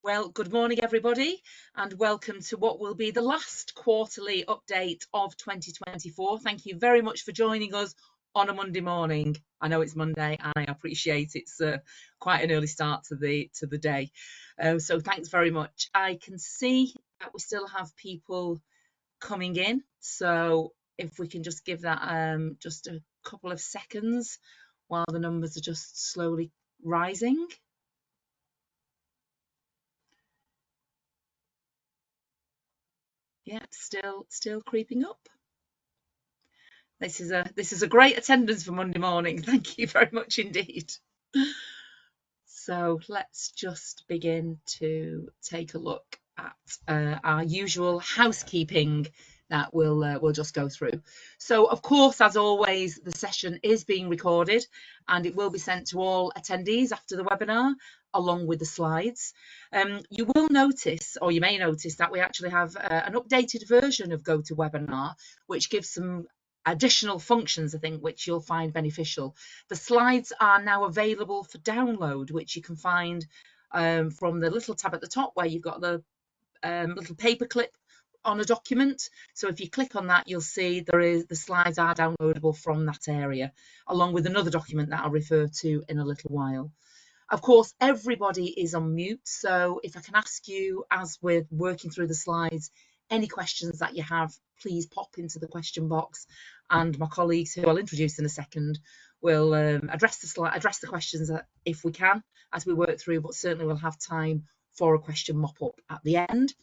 Well, good morning, everybody, and welcome to what will be the last quarterly update of 2024. Thank you very much for joining us on a Monday morning. I know it's Monday, and I appreciate it's quite an early start to the day. So thanks very much. I can see that we still have people coming in, so if we can just give that just a couple of seconds while the numbers are just slowly rising. Yeah, still creeping up. This is a great attendance for Monday morning. Thank you very much indeed. So let's just begin to take a look at our usual housekeeping that we'll just go through. So of course, as always, the session is being recorded and it will be sent to all attendees after the webinar along with the slides. You will notice, or you may notice, that we actually have an updated version of GoToWebinar, which gives some additional functions, I think, which you'll find beneficial. The slides are now available for download, which you can find from the little tab at the top where you've got the little paper clip on a document. So if you click on that, you'll see the slides are downloadable from that area, along with another document that I'll refer to in a little while. Of course, everybody is on mute, so if I can ask you, as we're working through the slides, any questions that you have, please pop into the question box, and my colleagues, who I'll introduce in a second, will address the questions if we can as we work through, but certainly we'll have time for a question mop-up at the end.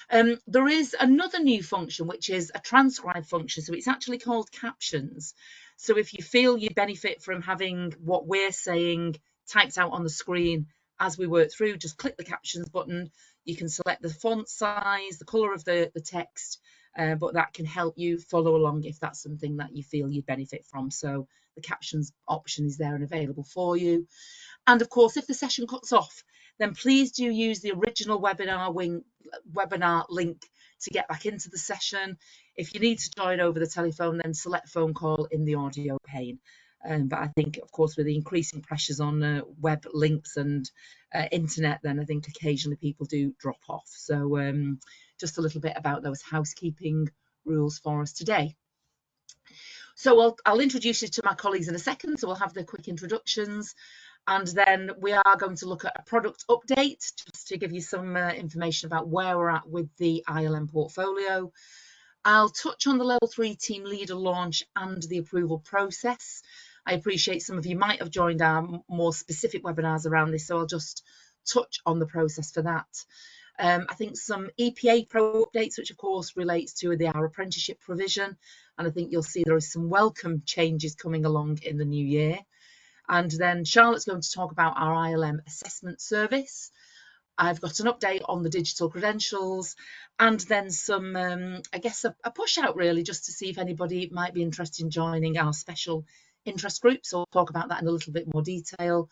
There is another new function, which is a transcribe function, so it's actually called captions. So if you feel you benefit from having what we're saying typed out on the screen as we work through, just click the captions button. You can select the font size, the colour of the text, but that can help you follow along if that's something that you feel you benefit from. So the captions option is there and available for you. And of course, if the session cuts off, then please do use the original webinar link to get back into the session. If you need to join over the telephone, then select phone call in the audio pane. But I think, of course, with the increasing pressures on web links and internet, then I think occasionally people do drop off. So just a little bit about those housekeeping rules for us today. So I'll introduce you to my colleagues in a second, so we'll have the quick introductions. And then we are going to look at a product update, just to give you some information about where we're at with the ILM portfolio. I'll touch on the Level 3 Team Leader launch and the approval process. I appreciate some of you might have joined our more specific webinars around this, so I'll just touch on the process for that. I think some EPA Pro updates, which of course relates to our apprenticeship provision, and I think you'll see there are some welcome changes coming along in the new year. And then Charlotte's going to talk about our ILM assessment service. I've got an update on the digital credentials, and then some, I guess, a push out really, just to see if anybody might be interested in joining our special interest group. So we'll talk about that in a little bit more detail.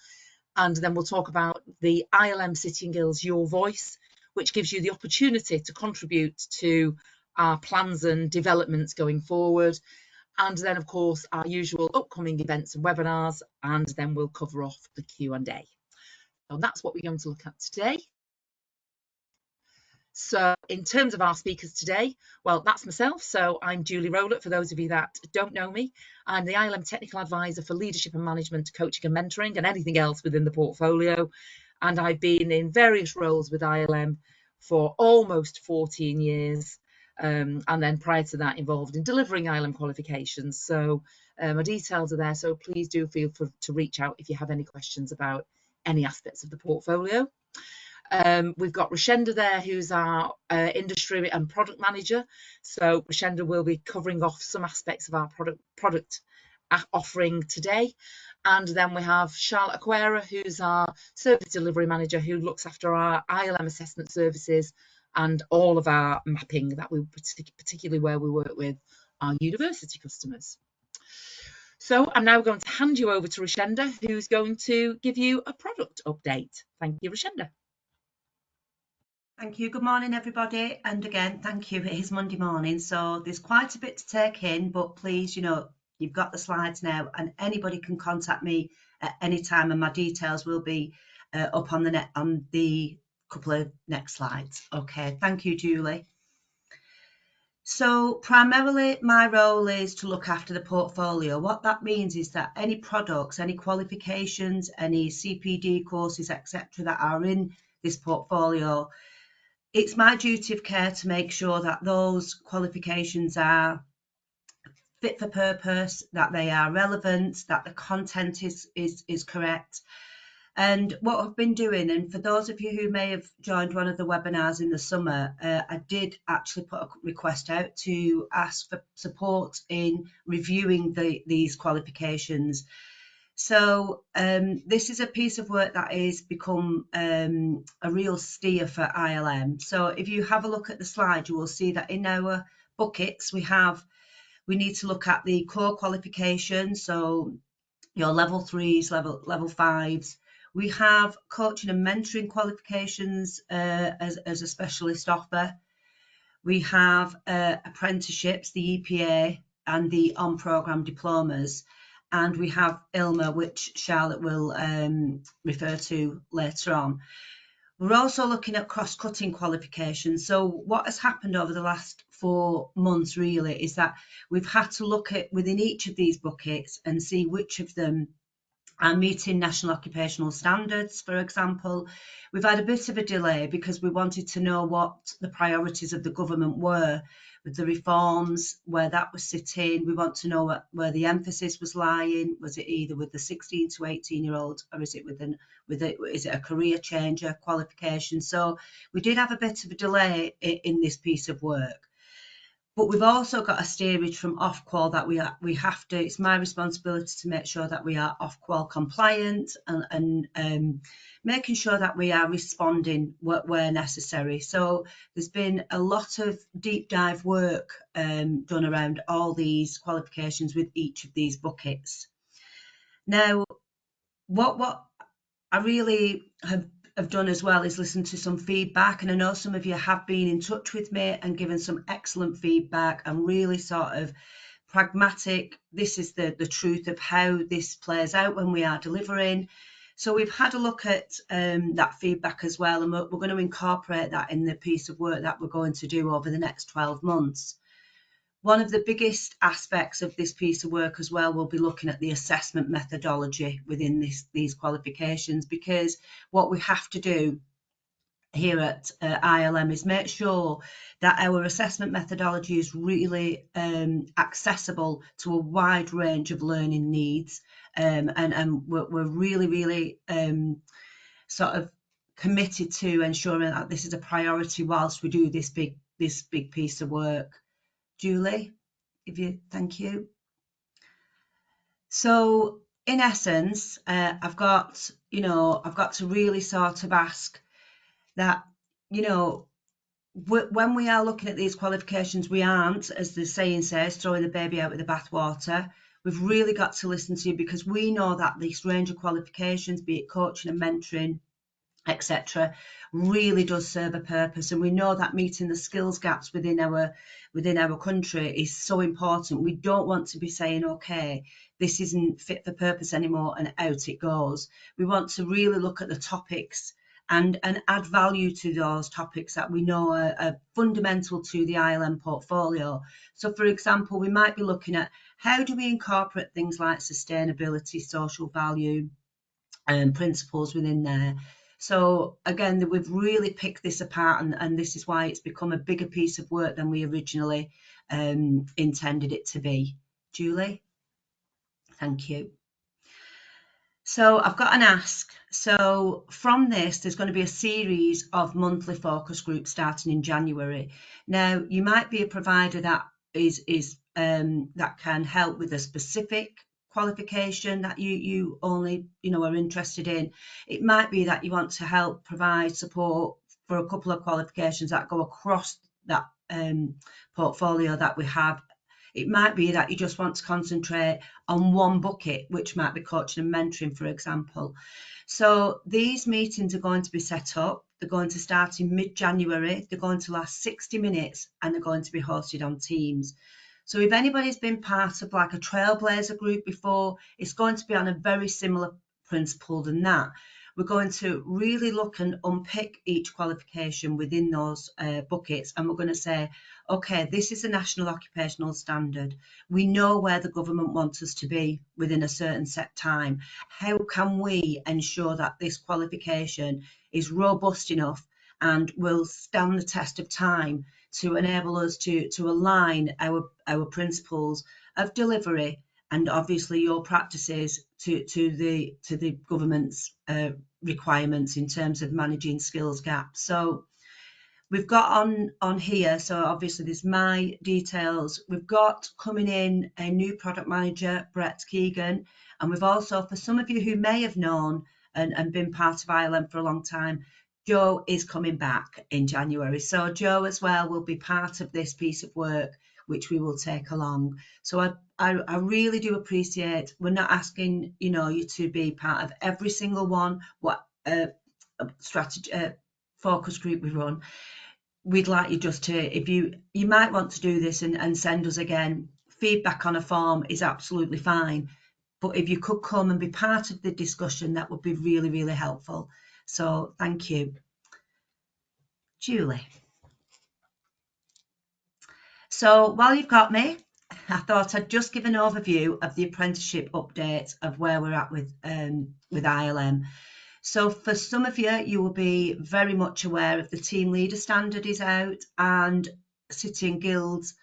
And then we'll talk about the ILM City and Guilds Your Voice, which gives you the opportunity to contribute to our plans and developments going forward. And then, of course, our usual upcoming events and webinars, and then we'll cover off the Q&A. So that's what we're going to look at today. So in terms of our speakers today, well, that's myself. So I'm Julie Rowlett, for those of you that don't know me. I'm the ILM Technical Advisor for Leadership and Management, Coaching and Mentoring, and anything else within the portfolio. And I've been in various roles with ILM for almost 14 years. And then prior to that, involved in delivering ILM qualifications. So my details are there. So please do feel free to reach out if you have any questions about any aspects of the portfolio. We've got Rashenda there, who's our industry and product manager. So Rashenda will be covering off some aspects of our product offering today. And then we have Charlotte Aquera, who's our service delivery manager, who looks after our ILM assessment services and all of our mapping, that we particularly where we work with our university customers. So I'm now going to hand you over to Rashenda, who's going to give you a product update. Thank you, Rashenda. Thank you. Good morning, everybody. And again, thank you. It is Monday morning, so there's quite a bit to take in, but please, you've got the slides now, and anybody can contact me at any time, and my details will be up on the couple of next slides. Okay, thank you, Julie. So primarily my role is to look after the portfolio. What that means is that any products, any qualifications, any CPD courses, etc., that are in this portfolio, it's my duty of care to make sure that those qualifications are fit for purpose, that they are relevant, that the content is correct. And what I've been doing, and for those of you who may have joined one of the webinars in the summer, I did actually put a request out to ask for support in reviewing these qualifications. So this is a piece of work that has become a real steer for ILM. So if you have a look at the slide, you will see that in our buckets we need to look at the core qualifications, so your level 3s, level 5s. We have coaching and mentoring qualifications as a specialist offer. We have apprenticeships, the EPA and the on-programme diplomas. And we have ILM, which Charlotte will refer to later on. We're also looking at cross-cutting qualifications. So what has happened over the last 4 months really is that we've had to look at within each of these buckets and see which of them are meeting national occupational standards, for example. We've had a bit of a delay because we wanted to know what the priorities of the government were with the reforms, where that was sitting. We want to know where the emphasis was lying. Was it either with the 16 to 18-year-olds, or is it is it a career changer qualification? So we did have a bit of a delay in this piece of work. But we've also got a steerage from Ofqual that we have to, it's my responsibility to make sure that we are Ofqual compliant and making sure that we are responding where necessary. So there's been a lot of deep dive work done around all these qualifications with each of these buckets. Now, what I really have done as well is listen to some feedback, and I know some of you have been in touch with me and given some excellent feedback and really sort of pragmatic. This is the truth of how this plays out when we are delivering. So we've had a look at that feedback as well, and we're going to incorporate that in the piece of work that we're going to do over the next 12 months. One of the biggest aspects of this piece of work as well will be looking at the assessment methodology within these qualifications, because what we have to do here at ILM is make sure that our assessment methodology is really accessible to a wide range of learning needs, and we're really sort of committed to ensuring that this is a priority whilst we do this big piece of work. Julie, thank you. So in essence, I've got to really sort of ask that, when we are looking at these qualifications, we aren't, as the saying says, throwing the baby out with the bathwater. We've really got to listen to you, because we know that this range of qualifications, be it coaching and mentoring, etc., really does serve a purpose, and we know that meeting the skills gaps within our country is so important. We don't want to be saying, okay, this isn't fit for purpose anymore and out it goes. We want to really look at the topics and add value to those topics that we know are fundamental to the ILM portfolio. So for example, we might be looking at how do we incorporate things like sustainability, social value and principles within there. So again, we've really picked this apart, and this is why it's become a bigger piece of work than we originally intended it to be. Julie, thank you. So I've got an ask. So from this, there's going to be a series of monthly focus groups starting in January. Now, you might be a provider that that can help with a specific qualification that you only are interested in. It might be that you want to help provide support for a couple of qualifications that go across that portfolio that we have. It might be that you just want to concentrate on one bucket, which might be coaching and mentoring, for example. So these meetings are going to be set up. They're going to start in mid-January. They're going to last 60 minutes and they're going to be hosted on Teams. So if anybody's been part of like a trailblazer group before, it's going to be on a very similar principle than that. we're going to really look and unpick each qualification within those buckets, and we're going to say, okay, this is a national occupational standard. We know where the government wants us to be within a certain set time. How can we ensure that this qualification is robust enough and will stand the test of time to enable us to align our principles of delivery and obviously your practices to the government's requirements in terms of managing skills gaps. So we've got on here, so obviously there's my details. We've got coming in a new product manager, Brett Keegan, and we've also, for some of you who may have known and been part of ILM for a long time, Joe is coming back in January. So Joe as well will be part of this piece of work, which we will take along. So I really do appreciate, we're not asking, you know, you to be part of every single one, what strategy focus group we run. We'd like you just to, if you might want to do this and send us again, feedback on a form is absolutely fine. But if you could come and be part of the discussion, that would be really, really helpful. So thank you. Julie. So while you've got me, I thought I'd just give an overview of the apprenticeship update of where we're at with ILM. So for some of you, you will be very much aware of the team leader standard is out, and City and Guilds,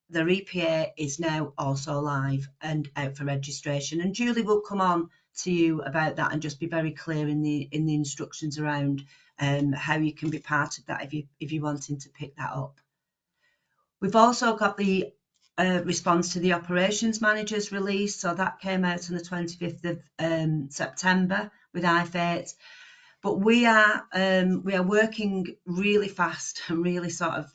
their EPA is now also live and out for registration. And Julie will come on to you about that and just be very clear in the instructions around how you can be part of that if you're wanting to pick that up. We've also got the response to the operations managers release, so that came out on the 25th of September with IFATE. But we are working really fast and really sort of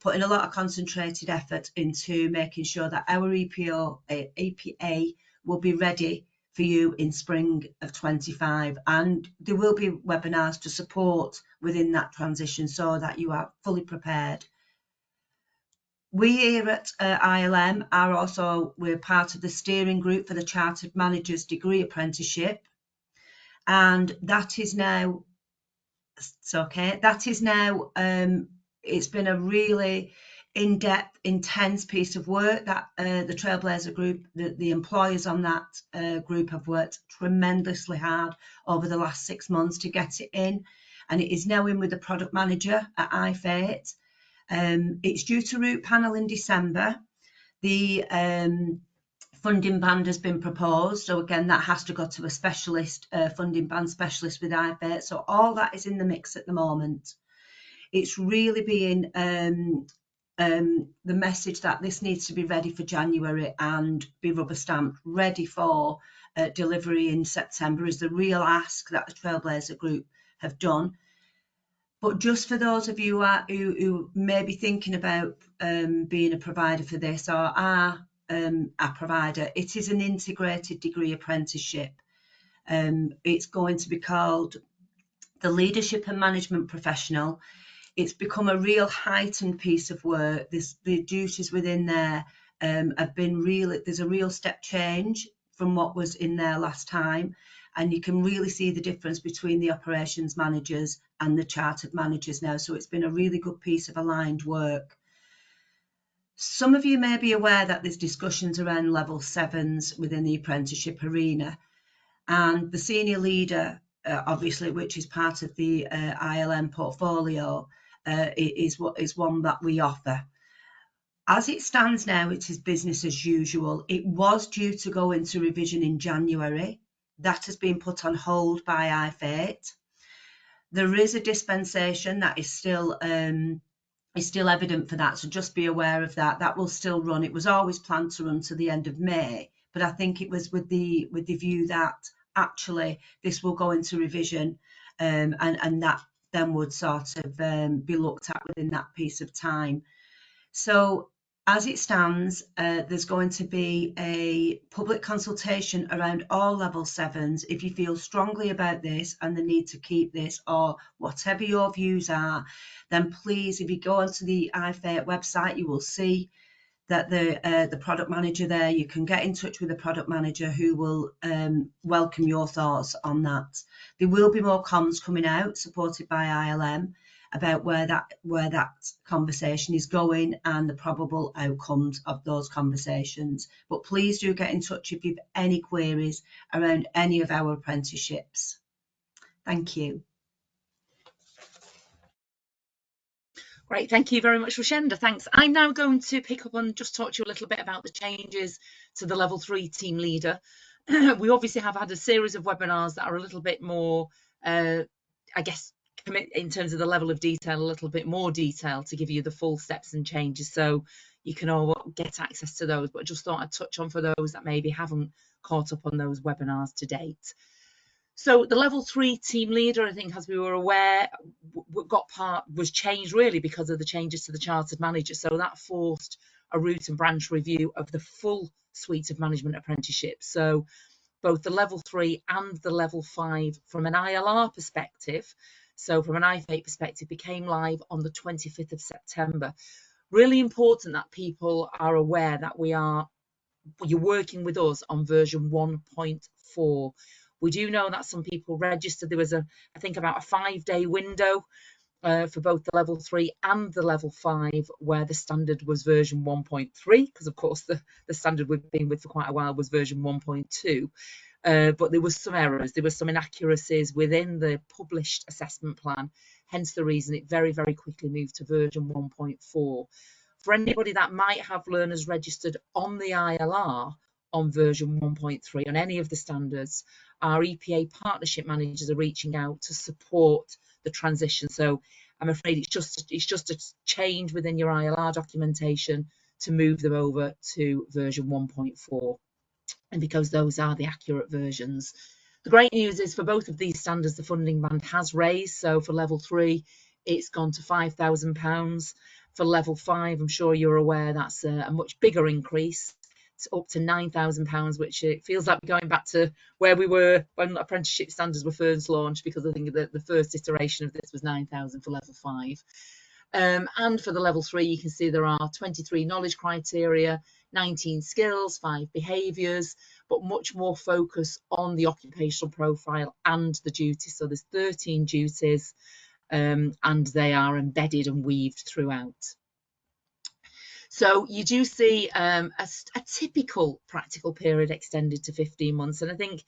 putting a lot of concentrated effort into making sure that our EPA will be ready for you in spring of 25, and there will be webinars to support within that transition so that you are fully prepared. We here at ILM are also, we're part of the steering group for the Chartered Managers Degree Apprenticeship, and that is now, it's okay, that is now, it's been a really in-depth, intense piece of work that the Trailblazer group, the employers on that group have worked tremendously hard over the last 6 months to get it in, and it is now in with the product manager at IFATE. It's due to root panel in December. The funding band has been proposed, so again that has to go to a specialist, funding band specialist with IFATE. So all that is in the mix at the moment. It's really being the message that this needs to be ready for January and be rubber stamped, ready for delivery in September is the real ask that the Trailblazer group have done. But just for those of you who may be thinking about being a provider for this or are a provider, it is an integrated degree apprenticeship. It's going to be called the Leadership and Management Professional. It's become a real heightened piece of work. The duties within there have been really, there's a real step change from what was in there last time. And you can really see the difference between the operations managers and the chartered managers now. So it's been a really good piece of aligned work. Some of you may be aware that there's discussions around level 7s within the apprenticeship arena. And the senior leader, obviously, which is part of the ILM portfolio, is one that we offer. As it stands now, it is business as usual. It was due to go into revision in January. That has been put on hold by IFATE. There is a dispensation that is still evident for that, so just be aware of that. That will still run. It was always planned to run to the end of May, but I think it was with the view that actually this will go into revision, and that then would sort of be looked at within that piece of time. So as it stands, there's going to be a public consultation around all level 7s. If you feel strongly about this and the need to keep this, or whatever your views are, then please, if you go onto the IFATE website, you will see that the product manager there, you can get in touch with the product manager who will welcome your thoughts on that. There will be more comms coming out, supported by ILM, about where that conversation is going and the probable outcomes of those conversations. But please do get in touch if you have any queries around any of our apprenticeships. Thank you. Great, thank you very much, Rashenda. Thanks. I'm now going to pick up and just talk to you a little bit about the changes to the Level 3 team leader. We obviously have had a series of webinars that are a little bit more, I guess, in terms of the level of detail, a little bit more detail to give you the full steps and changes, so you can all get access to those. But I just thought I'd touch on for those that maybe haven't caught up on those webinars to date. So the Level 3 team leader, I think, as we were aware, was changed really because of the changes to the chartered manager. So that forced a root and branch review of the full suite of management apprenticeships. So both the Level 3 and the Level 5 from an ILR perspective, so from an IFA perspective, became live on the 25th of September. Really important that people are aware that you're working with us on version 1.4. We do know that some people registered. There was I think about a 5-day window for both the Level 3 and the Level 5, where the standard was version 1.3, because of course the standard we've been with for quite a while was version 1.2. But there was some errors, there were some inaccuracies within the published assessment plan, hence the reason it very, very quickly moved to version 1.4. For anybody that might have learners registered on the ILR on version 1.3 on any of the standards, our EPA partnership managers are reaching out to support the transition. So I'm afraid it's just a change within your ILR documentation to move them over to version 1.4, and because those are the accurate versions. The great news is for both of these standards, the funding band has raised. So for Level 3, it's gone to £5,000. For Level 5, I'm sure you're aware that's a much bigger increase. It's up to £9,000, which it feels like we're going back to where we were when apprenticeship standards were first launched, because I think the first iteration of this was 9,000 for Level 5. And for the Level 3, you can see there are 23 knowledge criteria, 19 skills, 5 behaviours, but much more focus on the occupational profile and the duties. So there's 13 duties, and they are embedded and weaved throughout. So you do see a typical practical period extended to 15 months. And I think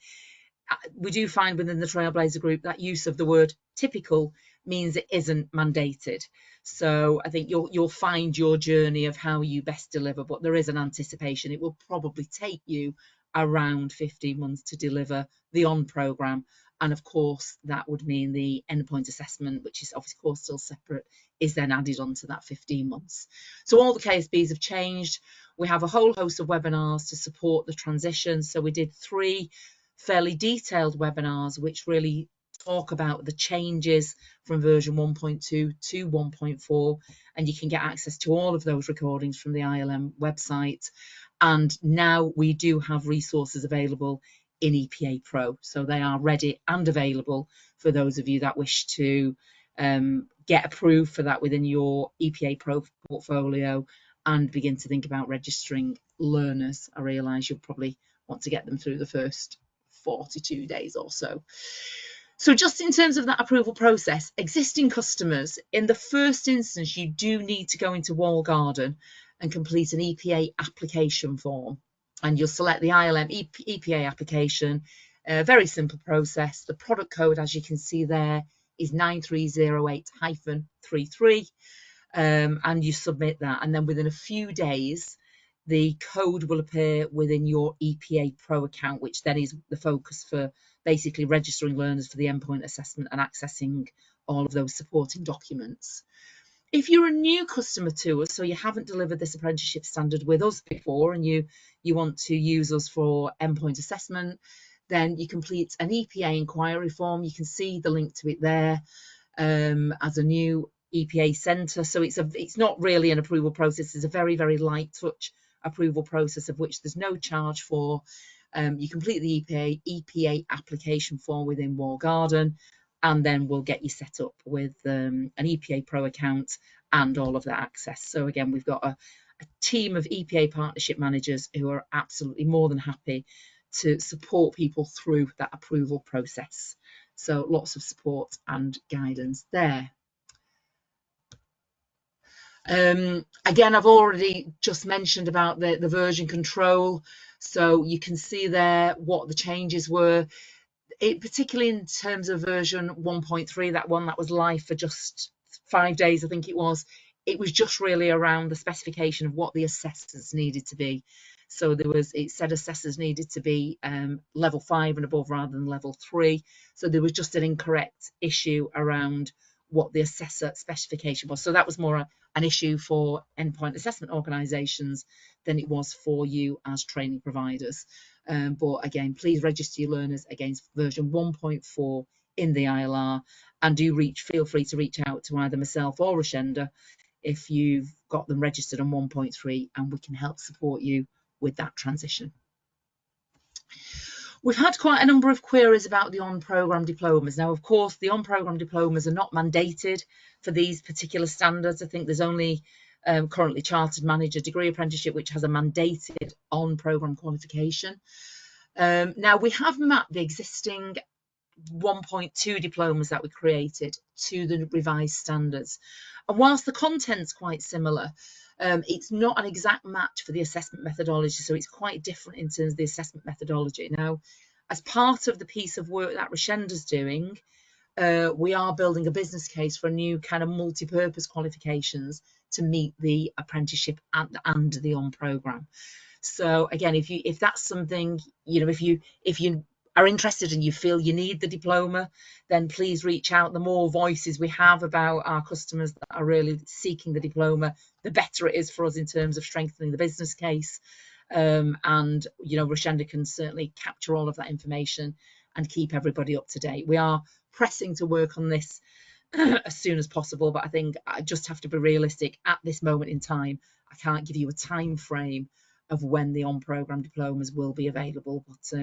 we do find within the Trailblazer group that use of the word typical means it isn't mandated. So I think you'll find your journey of how you best deliver, but there is an anticipation. It will probably take you around 15 months to deliver the on programme. And of course, that would mean the endpoint assessment, which is obviously of course still separate, is then added onto that 15 months. So all the KSBs have changed. We have a whole host of webinars to support the transition. So we did 3 fairly detailed webinars which really talk about the changes from version 1.2 to 1.4, and you can get access to all of those recordings from the ILM website. And now we do have resources available in EPA Pro, so they are ready and available for those of you that wish to get approved for that within your EPA Pro portfolio and begin to think about registering learners. I realise you'll probably want to get them through the first 42 days or so. So just in terms of that approval process, existing customers, in the first instance, you do need to go into Wall Garden and complete an EPA application form. And you'll select the ILM EPA application, a very simple process. The product code, as you can see there, is 9308-33, and you submit that. And then within a few days, the code will appear within your EPA Pro account, which then is the focus for basically registering learners for the endpoint assessment and accessing all of those supporting documents. If you're a new customer to us, so you haven't delivered this apprenticeship standard with us before and you want to use us for endpoint assessment, then you complete an EPA inquiry form. You can see the link to it there as a new EPA centre. So it's not really an approval process. It's a very, very light touch approval process of which there's no charge for. You complete the EPA application form within Wall Garden, and then we'll get you set up with an EPA Pro account and all of that access. So again, we've got a a team of EPA partnership managers who are absolutely more than happy to support people through that approval process. So lots of support and guidance there. Again, I've already just mentioned about the version control. So you can see there what the changes were. Particularly in terms of version 1.3, that one that was live for just 5 days, I think it was just really around the specification of what the assessors needed to be. So it said assessors needed to be level 5 and above rather than level 3. So there was just an incorrect issue around what the assessor specification was. So that was more an issue for endpoint assessment organisations than it was for you as training providers. But again, please register your learners against version 1.4 in the ILR, and feel free to reach out to either myself or Rashenda if you've got them registered on 1.3, and we can help support you with that transition. We've had quite a number of queries about the on-programme diplomas. Now, of course, the on-programme diplomas are not mandated for these particular standards. I think there's only currently Chartered Manager Degree Apprenticeship, which has a mandated on-programme qualification. Now, we have mapped the existing 1.2 diplomas that we created to the revised standards. And whilst the content's quite similar, it's not an exact match for the assessment methodology, so it's quite different in terms of the assessment methodology. Now, as part of the piece of work that Rashenda's doing, we are building a business case for a new kind of multi-purpose qualifications to meet the apprenticeship and the on programme. So again, if that's something, if you are interested and you feel you need the diploma, then please reach out. The more voices we have about our customers that are really seeking the diploma, the better it is for us in terms of strengthening the business case. And Rashenda can certainly capture all of that information and keep everybody up to date. We are pressing to work on this as soon as possible, but I think I just have to be realistic at this moment in time. I can't give you a time frame of when the on-programme diplomas will be available, but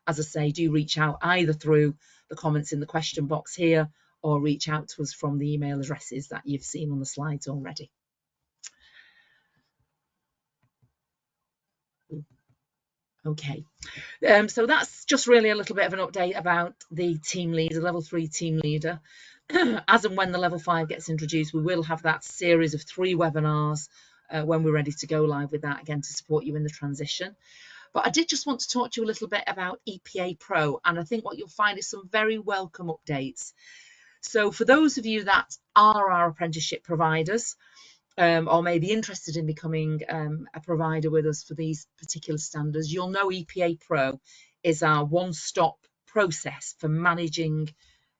as I say, do reach out either through the comments in the question box here or reach out to us from the email addresses that you've seen on the slides already. Okay, so that's just really a little bit of an update about the team leader, level 3 team leader. As and when the level 5 gets introduced, we will have that series of 3 webinars when we're ready to go live with that, again, to support you in the transition. But I did just want to talk to you a little bit about EPA Pro, and I think what you'll find is some very welcome updates. So for those of you that are our apprenticeship providers, or may be interested in becoming a provider with us for these particular standards, you'll know EPA Pro is our one-stop process for managing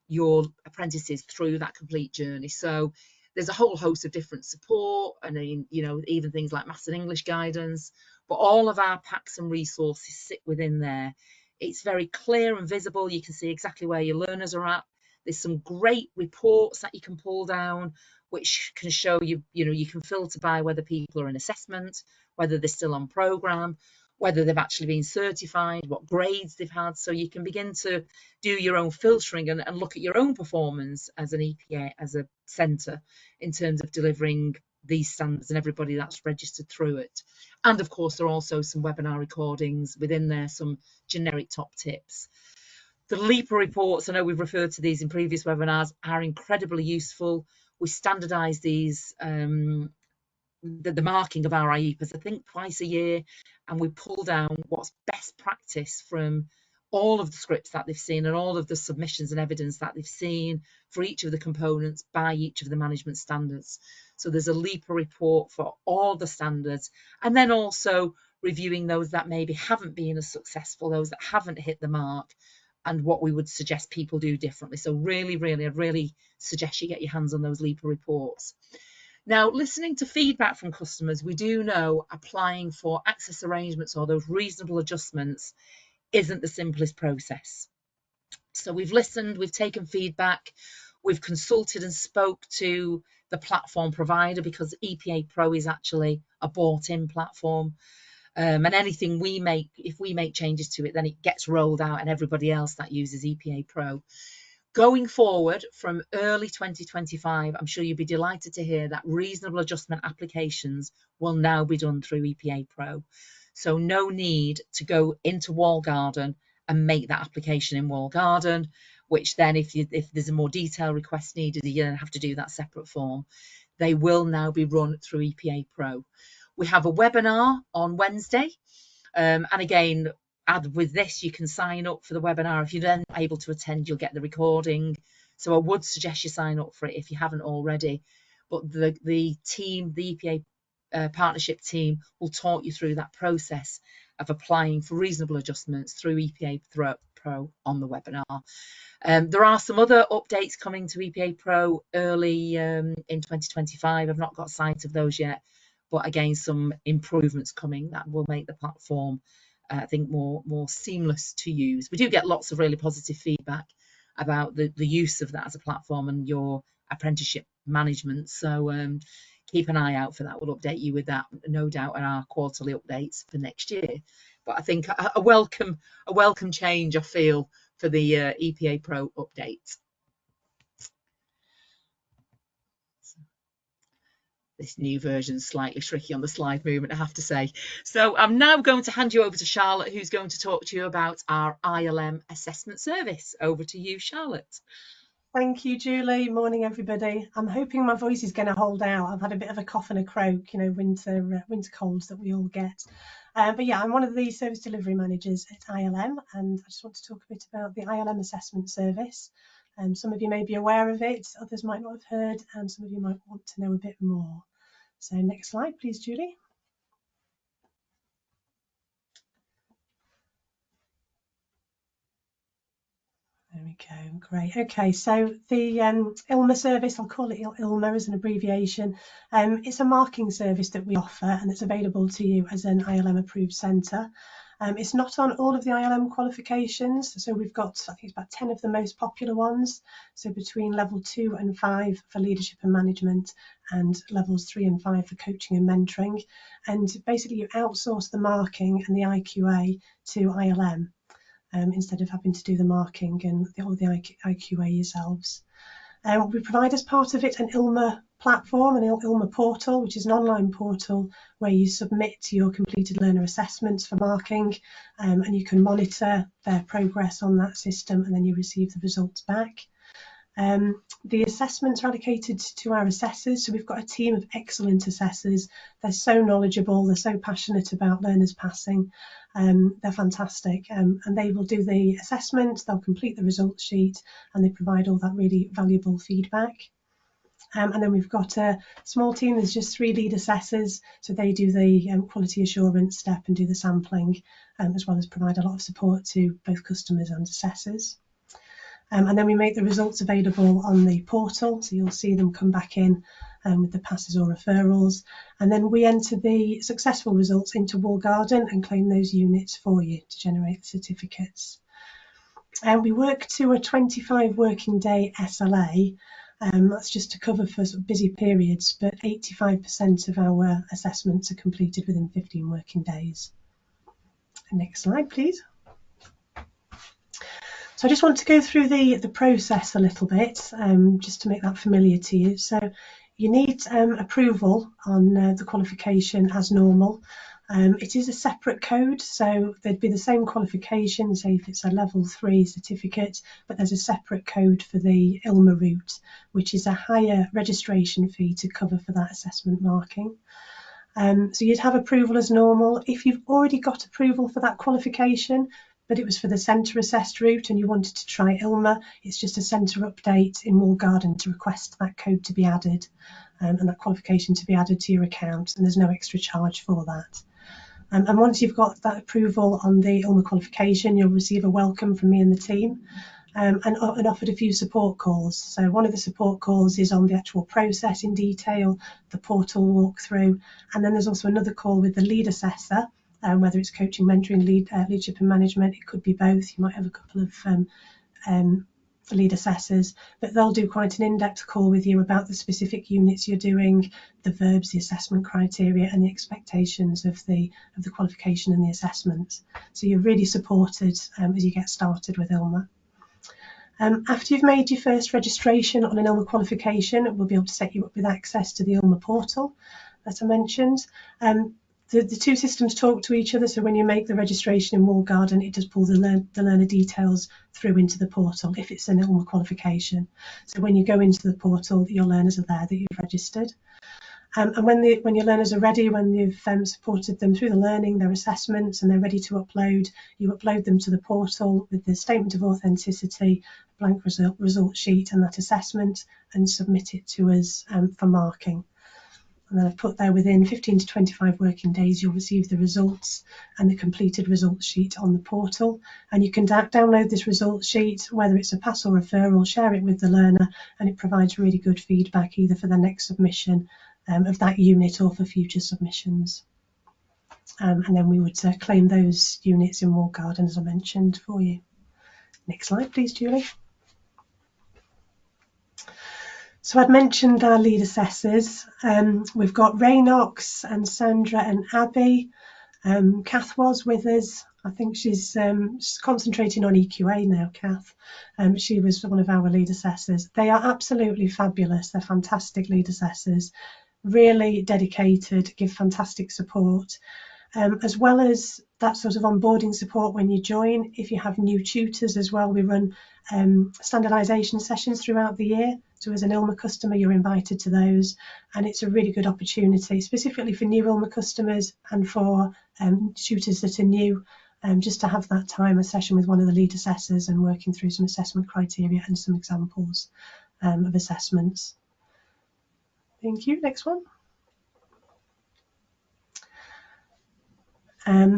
your apprentices through that complete journey. So there's a whole host of different support, and even things like maths and English guidance, but all of our packs and resources sit within there. It's very clear and visible. You can see exactly where your learners are at. There's some great reports that you can pull down, which can show you, you can filter by whether people are in assessment, whether they're still on programme, whether they've actually been certified, what grades they've had. So you can begin to do your own filtering and look at your own performance as an EPA, as a centre, in terms of delivering these standards and everybody that's registered through it. And of course, there are also some webinar recordings within there, some generic top tips. The LEPA reports, I know we've referred to these in previous webinars, are incredibly useful. We standardise these, the marking of our IEPAs, I think twice a year, and we pull down what's best practice from all of the scripts that they've seen and all of the submissions and evidence that they've seen for each of the components by each of the management standards. So there's a LEPA report for all the standards, and then also reviewing those that maybe haven't been as successful, those that haven't hit the mark, and what we would suggest people do differently. So I'd really suggest you get your hands on those LEPA reports. Now, listening to feedback from customers, we do know applying for access arrangements or those reasonable adjustments isn't the simplest process. So we've listened, we've taken feedback, we've consulted and spoke to the platform provider, because EPA Pro is actually a bought-in platform. And anything we make, if we make changes to it, then it gets rolled out and everybody else that uses EPA Pro. Going forward from early 2025, I'm sure you'll be delighted to hear that reasonable adjustment applications will now be done through EPA Pro. So no need to go into Wall Garden and make that application in Wall Garden, which then if there's a more detailed request needed, you're going to have to do that separate form. They will now be run through EPA Pro. We have a webinar on Wednesday. And again, with this, you can sign up for the webinar. If you're then able to attend, you'll get the recording. So I would suggest you sign up for it if you haven't already. But the team, the EPA partnership team, will talk you through that process of applying for reasonable adjustments through EPA Pro on the webinar. There are some other updates coming to EPA Pro early in 2025. I've not got sight of those yet, but again, some improvements coming that will make the platform, I think, more seamless to use. We do get lots of really positive feedback about the use of that as a platform and your apprenticeship management. So keep an eye out for that. We'll update you with that, no doubt, in our quarterly updates for next year. But I think a welcome change, I feel, for the EPA Pro update. This new version is slightly tricky on the slide movement, I have to say. So I'm now going to hand you over to Charlotte, who's going to talk to you about our ILM assessment service. Over to you, Charlotte. Thank you, Julie. Morning, everybody. I'm hoping my voice is going to hold out. I've had a bit of a cough and a croak, winter colds that we all get. But yeah, I'm one of the service delivery managers at ILM, and I just want to talk a bit about the ILM assessment service. Some of you may be aware of it, others might not have heard, and some of you might want to know a bit more. So next slide, please, Julie. There we go, great. Okay, so the ILMA service, I'll call it ILMA as an abbreviation. It's a marking service that we offer, and it's available to you as an ILM approved centre. It's not on all of the ILM qualifications, so we've got, I think it's about 10 of the most popular ones, so between level 2 and 5 for leadership and management, and levels 3 and 5 for coaching and mentoring. And basically you outsource the marking and the IQA to ILM. Instead of having to do the marking and all the IQA yourselves. We provide as part of it an ILMA platform, an ILMA portal, which is an online portal where you submit your completed learner assessments for marking, and you can monitor their progress on that system, and then you receive the results back. The assessments are allocated to our assessors, so we've got a team of excellent assessors. They're so knowledgeable, they're so passionate about learners passing. They're fantastic, and they will do the assessment, they'll complete the results sheet, and they provide all that really valuable feedback. And then we've got a small team, there's just 3 lead assessors, so they do the quality assurance step and do the sampling, as well as provide a lot of support to both customers and assessors. And then we make the results available on the portal, so you'll see them come back in with the passes or referrals, and then we enter the successful results into Wall Garden and claim those units for you to generate the certificates. We work to a 25 working day SLA. That's just to cover for sort of busy periods, but 85% of our assessments are completed within 15 working days. Next slide, please. So I just want to go through the process a little bit, just to make that familiar to you. So you need approval on the qualification as normal. It is a separate code, so there'd be the same qualification, say if it's a level 3 certificate, but there's a separate code for the ILMA route, which is a higher registration fee to cover for that assessment marking. So you'd have approval as normal. If you've already got approval for that qualification, but it was for the centre assessed route and you wanted to try ILMA, it's just a centre update in Wall Garden to request that code to be added, and that qualification to be added to your account, and there's no extra charge for that. And once you've got that approval on the ILMA qualification, you'll receive a welcome from me and the team, and offered a few support calls. So one of the support calls is on the actual process in detail, the portal walkthrough, and then there's also another call with the lead assessor, whether it's coaching, mentoring, leadership and management. It could be both. You might have a couple of lead assessors, but they'll do quite an in-depth call with you about the specific units you're doing, the verbs, the assessment criteria, and the expectations of the qualification and the assessments. So you're really supported as you get started with ILMA. After you've made your first registration on an ILMA qualification, we'll be able to set you up with access to the ILMA portal that I mentioned. The two systems talk to each other, so when you make the registration in Walled Garden, it does pull the learner details through into the portal if it's an ILMA qualification. So when you go into the portal, your learners are there that you've registered. And when your learners are ready, when you've supported them through the learning, their assessments, and they're ready to upload, you upload them to the portal with the statement of authenticity, blank result sheet and that assessment, and submit it to us for marking. And then I've put there within 15 to 25 working days, you'll receive the results and the completed results sheet on the portal. And you can download this results sheet, whether it's a pass or referral, share it with the learner, and it provides really good feedback either for the next submission of that unit or for future submissions. And then we would claim those units in Walled Garden, as I mentioned, for you. Next slide, please, Julie. So I'd mentioned our lead assessors. We've got Raynox and Sandra and Abby. Kath was with us. I think she's concentrating on EQA now, Kath. She was one of our lead assessors. They are absolutely fabulous. They're fantastic lead assessors, really dedicated, give fantastic support. As well as that sort of onboarding support when you join, if you have new tutors as well, we run standardisation sessions throughout the year. So as an ILMA customer, you're invited to those, and it's a really good opportunity, specifically for new ILMA customers and for tutors that are new, just to have that time, a session with one of the lead assessors and working through some assessment criteria and some examples of assessments. Thank you. Next one.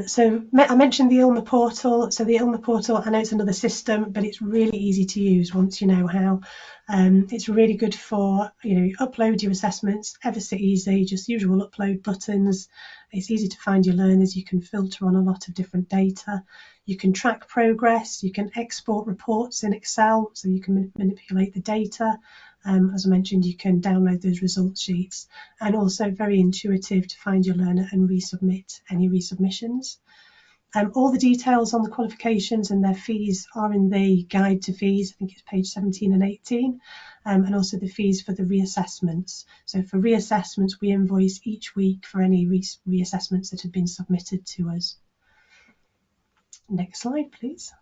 So I mentioned the ILMA portal. So the ILMA portal, I know it's another system, but it's really easy to use once you know how. It's really good for, you upload your assessments, ever so easy, just usual upload buttons. It's easy to find your learners. You can filter on a lot of different data. You can track progress. You can export reports in Excel, so you can manipulate the data. As I mentioned, you can download those result sheets, and also very intuitive to find your learner and resubmit any resubmissions. All the details on the qualifications and their fees are in the guide to fees. I think it's page 17 and 18, and also the fees for the reassessments. So for reassessments, we invoice each week for any reassessments that have been submitted to us. Next slide, please.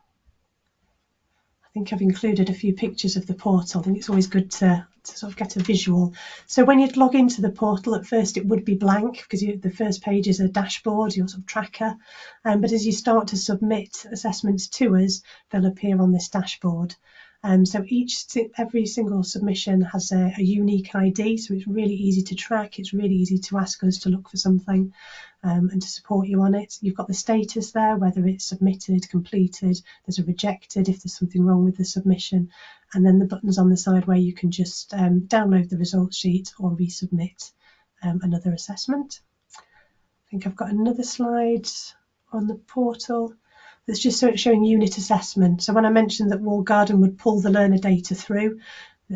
I think I've included a few pictures of the portal. I think it's always good to sort of get a visual. So when you'd log into the portal, at first it would be blank because the first page is a dashboard, your sort of tracker. But as you start to submit assessments to us, they'll appear on this dashboard. So every single submission has a unique ID, so it's really easy to track. It's really easy to ask us to look for something and to support you on it. You've got the status there, whether it's submitted, completed, there's a rejected if there's something wrong with the submission, and then the buttons on the side where you can just download the result sheet or resubmit another assessment. I think I've got another slide on the portal. It's just showing unit assessment. So when I mentioned that Walled Garden would pull the learner data through,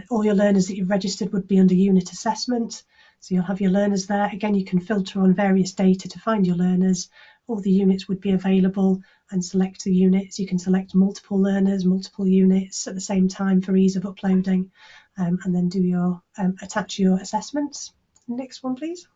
all your learners that you've registered would be under unit assessment. So you'll have your learners there. Again, you can filter on various data to find your learners. All the units would be available and select the units. You can select multiple learners, multiple units at the same time for ease of uploading, and then do attach your assessments. Next one, please.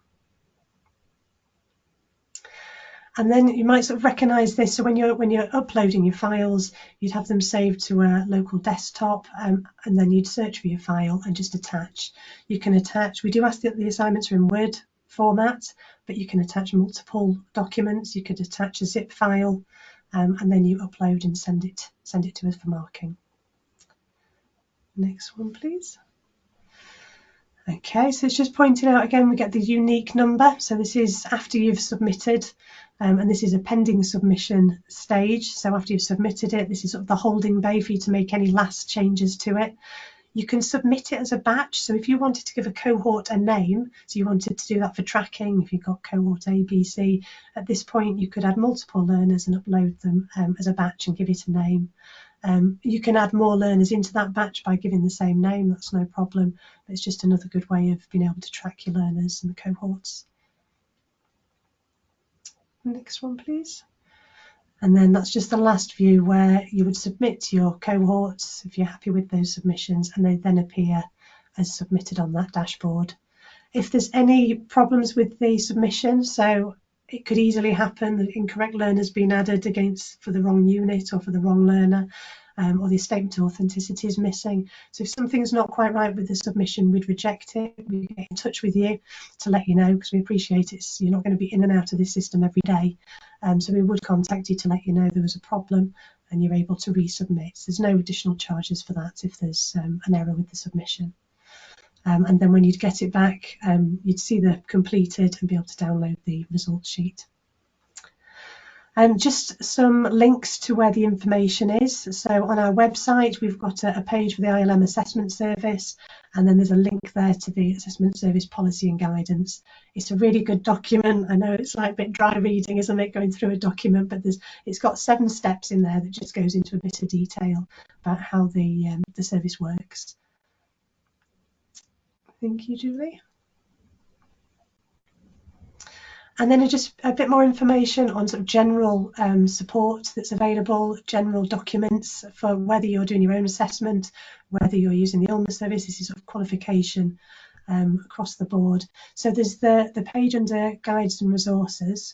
And then you might sort of recognise this. So when you're uploading your files, you'd have them saved to a local desktop, and then you'd search for your file and just attach. You can attach. We do ask that the assignments are in Word format, but you can attach multiple documents. You could attach a zip file, and then you upload and send it to us for marking. Next one, please. Okay, so it's just pointing out again, we get the unique number. So this is after you've submitted, and this is a pending submission stage. So after you've submitted it, this is sort of the holding bay for you to make any last changes to it. You can submit it as a batch. So if you wanted to give a cohort a name, so you wanted to do that for tracking, if you've got cohort A, B, C, at this point you could add multiple learners and upload them as a batch and give it a name. You can add more learners into that batch by giving the same name, that's no problem. But it's just another good way of being able to track your learners and the cohorts. Next one, please. And then that's just the last view where you would submit your cohorts if you're happy with those submissions, and they then appear as submitted on that dashboard. If there's any problems with the submission, so it could easily happen that incorrect learners being added against for the wrong unit or for the wrong learner, or the statement of authenticity is missing. So if something's not quite right with the submission, we'd reject it. We get in touch with you to let you know, because we appreciate you're not going to be in and out of this system every day. So we would contact you to let you know there was a problem and you're able to resubmit. There's no additional charges for that if there's an error with the submission. And then when you'd get it back, you'd see the completed and be able to download the results sheet. Just some links to where the information is. So on our website, we've got a page for the ILM assessment service, and then there's a link there to the assessment service policy and guidance. It's a really good document. I know it's like a bit dry reading, isn't it, going through a document, but it's got 7 steps in there that just goes into a bit of detail about how the service works. Thank you, Julie. And then just a bit more information on sort of general support that's available, general documents for whether you're doing your own assessment, whether you're using the ILM service. This is sort of qualification across the board. So there's the page under guides and resources,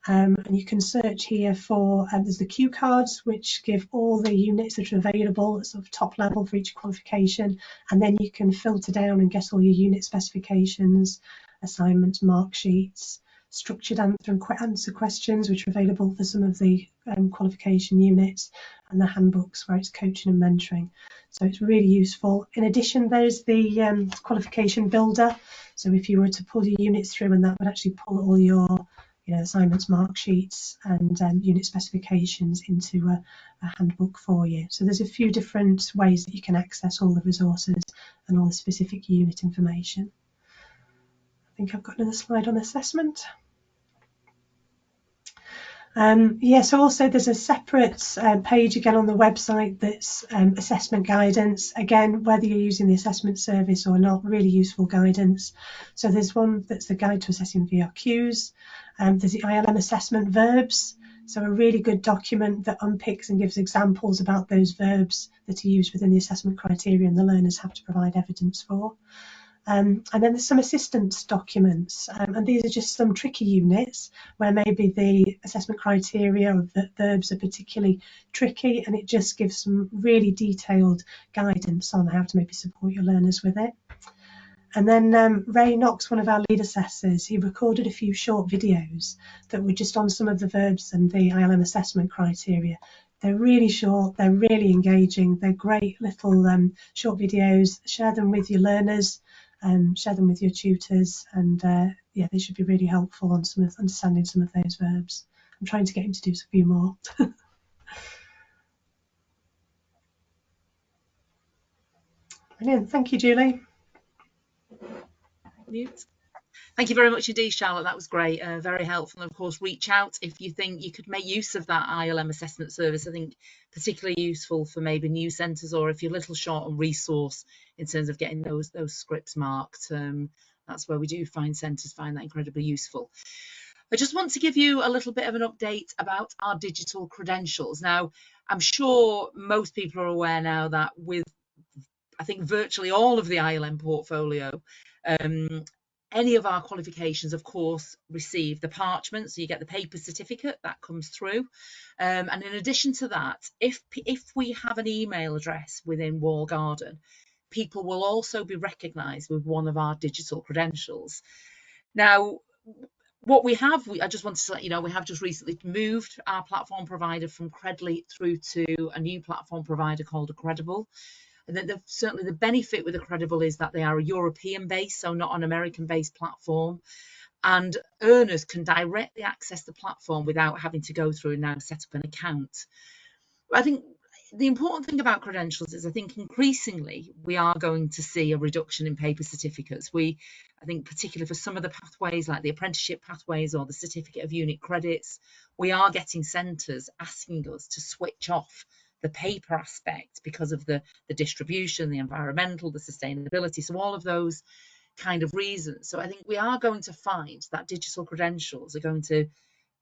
and you can search here for, there's the cue cards, which give all the units that are available at sort of top level for each qualification, and then you can filter down and get all your unit specifications, assignments, mark sheets, structured answer questions, which are available for some of the qualification units, and the handbooks where it's coaching and mentoring. So it's really useful. In addition, there's the qualification builder. So if you were to pull your units through, and that would actually pull all your assignments, mark sheets, and unit specifications into a handbook for you. So there's a few different ways that you can access all the resources and all the specific unit information. I think I've got another slide on assessment. So also there's a separate page again on the website that's assessment guidance. Again, whether you're using the assessment service or not, really useful guidance. So there's one that's the guide to assessing VRQs. There's the ILM assessment verbs. So a really good document that unpicks and gives examples about those verbs that are used within the assessment criteria and the learners have to provide evidence for. And then there's some assistance documents, and these are just some tricky units where maybe the assessment criteria or the verbs are particularly tricky, and it just gives some really detailed guidance on how to maybe support your learners with it. And then Ray Knox, one of our lead assessors, he recorded a few short videos that were just on some of the verbs and the ILM assessment criteria. They're really short, they're really engaging, they're great little short videos. Share them with your learners. Share them with your tutors, and they should be really helpful on understanding some of those verbs. I'm trying to get him to do a few more. Brilliant, thank you, Julie. Thank you very much indeed, Charlotte. That was great, very helpful. And of course, reach out if you think you could make use of that ILM assessment service. I think particularly useful for maybe new centres, or if you're a little short on resource in terms of getting those scripts marked. That's where we do find centres find that incredibly useful. I just want to give you a little bit of an update about our digital credentials. Now, I'm sure most people are aware now that with, I think, virtually all of the ILM portfolio, any of our qualifications, of course, receive the parchment, so you get the paper certificate that comes through. And in addition to that, if we have an email address within Wall Garden, people will also be recognised with one of our digital credentials. Now, what we have, I just wanted to let you know, we have just recently moved our platform provider from Credly through to a new platform provider called Accredible. And then certainly the benefit with Accredible is that they are a European-based, so not an American-based platform. And earners can directly access the platform without having to go through and now set up an account. I think the important thing about credentials is I think increasingly we are going to see a reduction in paper certificates. I think particularly for some of the pathways like the apprenticeship pathways or the certificate of unit credits, we are getting centres asking us to switch off the paper aspect because of the distribution, the environmental, the sustainability, so all of those kind of reasons. So I think we are going to find that digital credentials are going to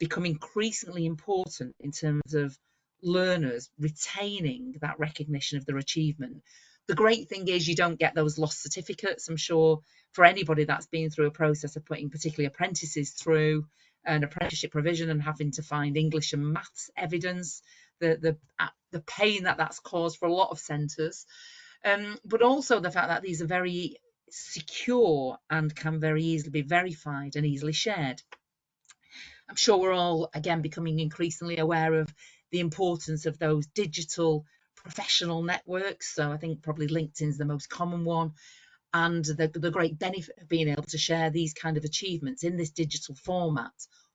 become increasingly important in terms of learners retaining that recognition of their achievement. The great thing is you don't get those lost certificates. I'm sure for anybody that's been through a process of putting particularly apprentices through an apprenticeship provision and having to find English and maths evidence, the pain that that's caused for a lot of centres, but also the fact that these are very secure and can very easily be verified and easily shared. I'm sure we're all, again, becoming increasingly aware of the importance of those digital professional networks. So I think probably LinkedIn's the most common one, and the great benefit of being able to share these kind of achievements in this digital format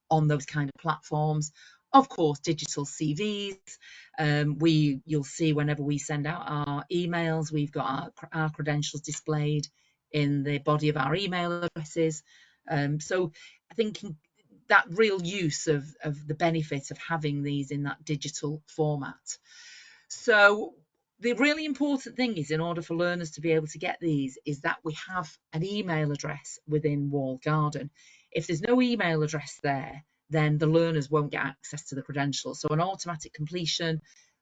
on those kind of platforms. Of course, digital CVs. You'll see whenever we send out our emails, we've got our credentials displayed in the body of our email addresses. So I think that real use of the benefit of having these in that digital format. So the really important thing is, in order for learners to be able to get these, is that we have an email address within Walled Garden. If there's no email address there, then the learners won't get access to the credentials. So an automatic completion,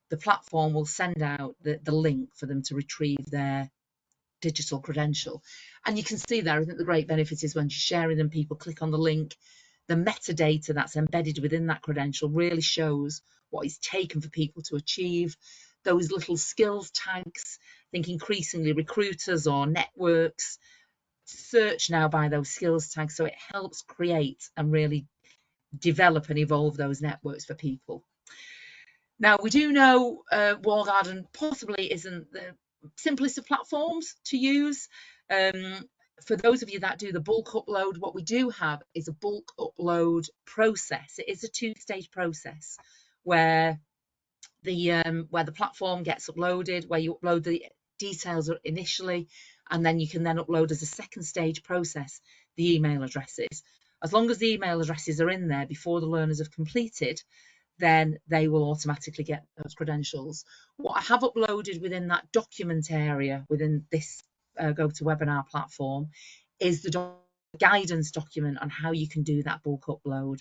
the platform will send out the link for them to retrieve their digital credential. And you can see there, I think the great benefit is when you're sharing them, people click on the link, the metadata that's embedded within that credential really shows what is taken for people to achieve. Those little skills tags, I think increasingly recruiters or networks search now by those skills tags, so it helps create and really develop and evolve those networks for people. Now, we do know Walled Garden possibly isn't the simplest of platforms to use. For those of you that do the bulk upload, what we do have is a bulk upload process. It is a two-stage process where the platform gets uploaded, where you upload the details initially, and then you can then upload as a second stage process the email addresses. As long as the email addresses are in there before the learners have completed, then they will automatically get those credentials. What I have uploaded within that document area within this GoToWebinar platform is the guidance document on how you can do that bulk upload.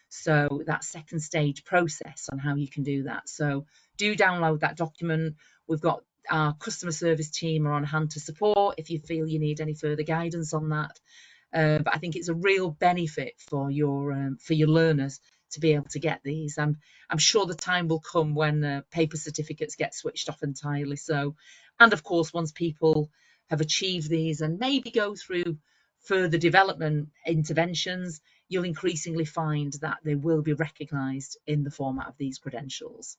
So that second stage process on how you can do that. So do download that document. We've got our customer service team are on hand to support if you feel you need any further guidance on that. But I think it's a real benefit for your learners to be able to get these. I'm sure the time will come when paper certificates get switched off entirely. So, and of course, once people have achieved these and maybe go through further development interventions, you'll increasingly find that they will be recognised in the format of these credentials.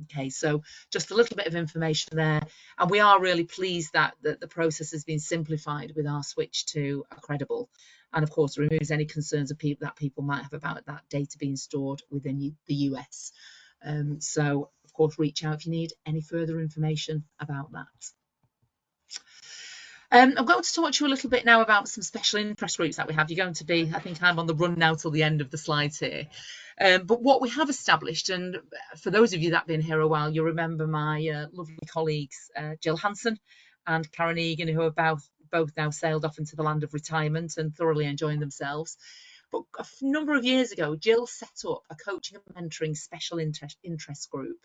Okay, so just a little bit of information there, and we are really pleased that the process has been simplified with our switch to Accredible, and of course removes any concerns of people might have about that data being stored within the US. So of course reach out if you need any further information about that. I'm going to talk to you a little bit now about some special interest groups that we have. You're going to be, I think I'm on the run now till the end of the slides here. But what we have established, and for those of you that have been here a while, you'll remember my lovely colleagues, Jill Hanson and Karen Egan, who have both now sailed off into the land of retirement and thoroughly enjoying themselves. But a number of years ago, Jill set up a coaching and mentoring special interest group.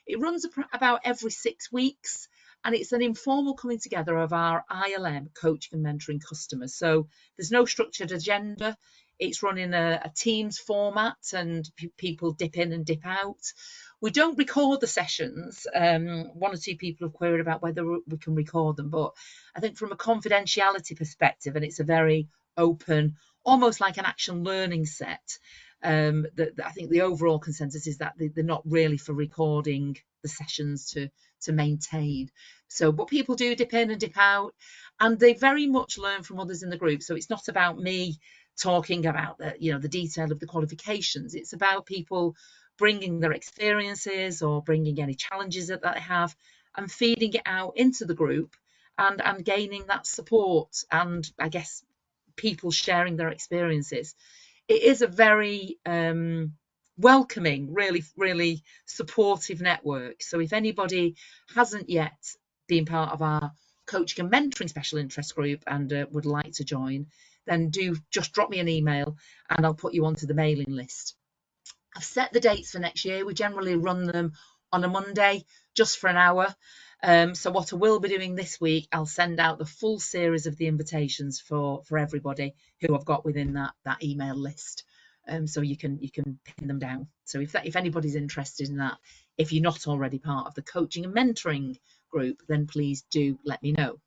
It runs about every 6 weeks, and it's an informal coming together of our ILM coaching and mentoring customers. So there's no structured agenda. It's run in a Teams format, and people dip in and dip out. We don't record the sessions. One or two people have queried about whether we can record them, but I think from a confidentiality perspective, and it's a very open, almost like an action learning set, I think the overall consensus is that they're not really for recording the sessions to maintain. So, but people do dip in and dip out, and they very much learn from others in the group. So it's not about me talking about the detail of the qualifications. It's about people bringing their experiences or bringing any challenges that they have and feeding it out into the group and gaining that support, and I guess people sharing their experiences. It is a very welcoming, really supportive network. So if anybody hasn't yet been part of our coaching and mentoring special interest group and would like to join, then do just drop me an email and I'll put you onto the mailing list. I've set the dates for next year. We generally run them on a Monday, just for an hour. So what I will be doing this week, I'll send out the full series of the invitations for everybody who I've got within that email list. So you can pin them down. So if anybody's interested in that, if you're not already part of the coaching and mentoring group, then please do let me know.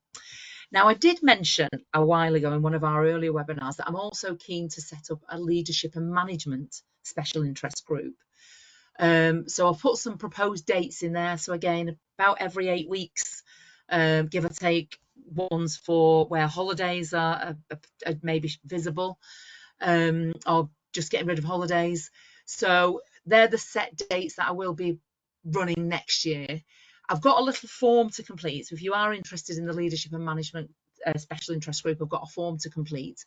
Now, I did mention a while ago in one of our earlier webinars that I'm also keen to set up a leadership and management special interest group. So I'll put some proposed dates in there. So again, about every 8 weeks, give or take, ones for where holidays are maybe visible, or just getting rid of holidays. So they're the set dates that I will be running next year. I've got a little form to complete. So if you are interested in the leadership and management special interest group, I've got a form to complete.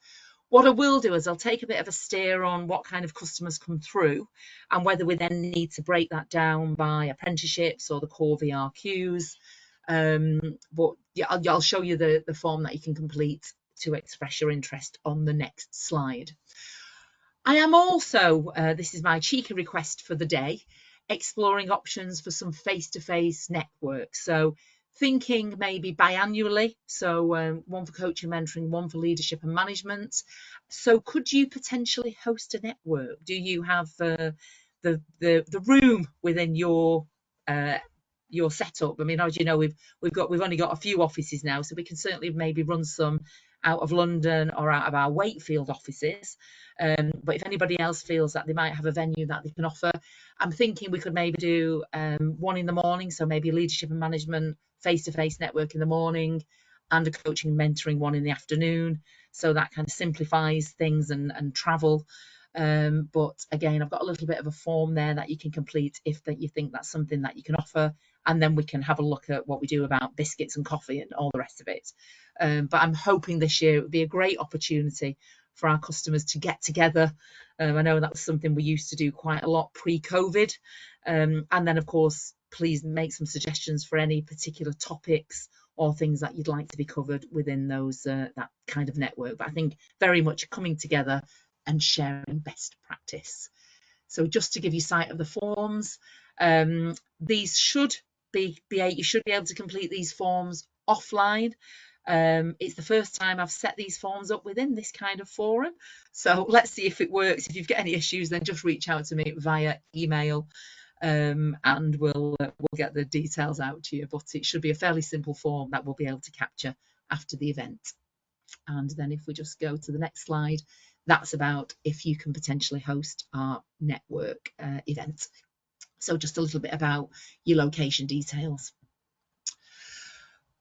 What I will do is I'll take a bit of a steer on what kind of customers come through and whether we then need to break that down by apprenticeships or the core VRQs. But yeah, I'll show you the form that you can complete to express your interest on the next slide. I am also, this is my cheeky request for the day, exploring options for some face-to-face network. So thinking maybe biannually, so one for coaching, mentoring, one for leadership and management. So could you potentially host a network? Do you have the room within your setup? I mean, as you know, we've only got a few offices now, so we can certainly maybe run some out of London or out of our Wakefield offices. But if anybody else feels that they might have a venue that they can offer, I'm thinking we could maybe do one in the morning, so maybe leadership and management face-to-face network in the morning and a coaching and mentoring one in the afternoon. So that kind of simplifies things and travel. But again, I've got a little bit of a form there that you can complete if that you think that's something that you can offer, and then we can have a look at what we do about biscuits and coffee and all the rest of it. But I'm hoping this year it would be a great opportunity for our customers to get together. I know that was something we used to do quite a lot pre-COVID. And then, of course, please make some suggestions for any particular topics or things that you'd like to be covered within those that kind of network. But I think very much coming together and sharing best practice. So just to give you sight of the forms, these should be you should be able to complete these forms offline. It's the first time I've set these forms up within this kind of forum, so let's see if it works. If you've got any issues, then just reach out to me via email, and we'll get the details out to you. But it should be a fairly simple form that we'll be able to capture after the event. And then if we just go to the next slide, that's about if you can potentially host our network event. So just a little bit about your location details.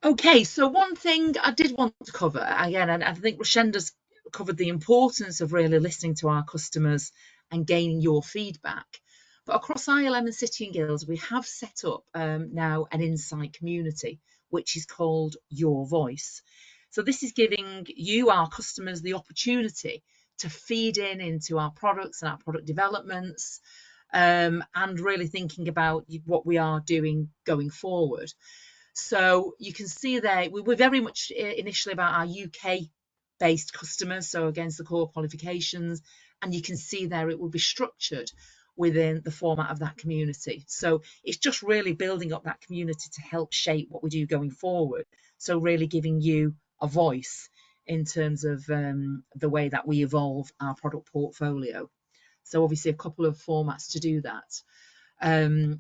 Okay, so one thing I did want to cover, again, and I think Rashenda's covered the importance of really listening to our customers and gaining your feedback. But across ILM and City and Guilds, we have set up now an insight community, which is called Your Voice. So this is giving you, our customers, the opportunity to feed into our products and our product developments, and really thinking about what we are doing going forward. So you can see there, we're very much initially about our UK based customers, so against the core qualifications, and you can see there it will be structured within the format of that community. So it's just really building up that community to help shape what we do going forward. So really giving you a voice in terms of the way that we evolve our product portfolio. So obviously a couple of formats to do that.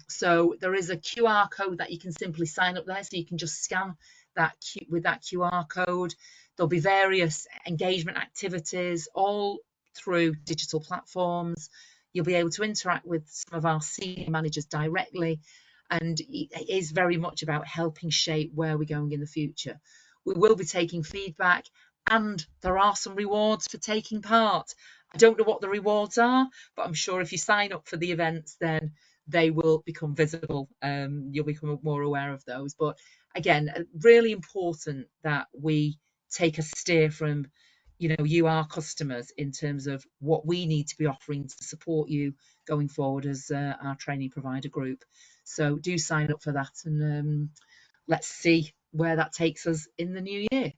So there is a QR code that you can simply sign up there, so you can just scan that with that QR code. There'll be various engagement activities all through digital platforms. You'll be able to interact with some of our senior managers directly, and it is very much about helping shape where we're going in the future. We will be taking feedback, and there are some rewards for taking part. I don't know what the rewards are, but I'm sure if you sign up for the events, then they will become visible. You'll become more aware of those. But again, really important that we take a steer from, you, our customers, in terms of what we need to be offering to support you going forward as our training provider group. So do sign up for that, and let's see where that takes us in the new year.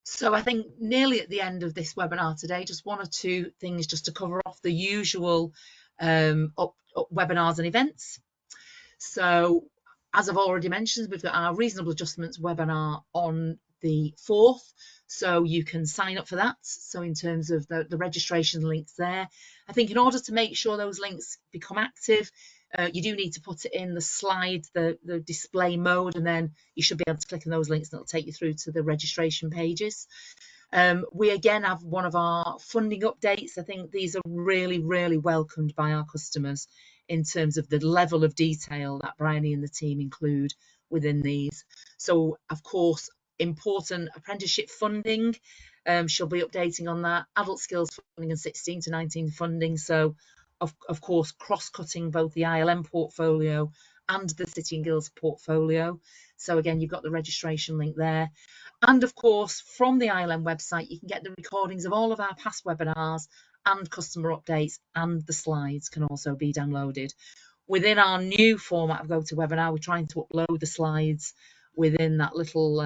So I think nearly at the end of this webinar today, just one or two things just to cover off the usual webinars and events. So as I've already mentioned, we've got our reasonable adjustments webinar on the 4th. So you can sign up for that. So in terms of the registration links there, I think in order to make sure those links become active, you do need to put it in the slide, the display mode, and then you should be able to click on those links and it'll take you through to the registration pages. We again have one of our funding updates. I think these are really, really welcomed by our customers in terms of the level of detail that Bryony and the team include within these. So, of course, important apprenticeship funding, she'll be updating on that. Adult skills funding and 16 to 19 funding. So, of course, cross-cutting both the ILM portfolio and the City and Guilds portfolio. So again, you've got the registration link there. And of course, from the ILM website, you can get the recordings of all of our past webinars and customer updates, and the slides can also be downloaded. Within our new format of GoToWebinar, we're trying to upload the slides within that little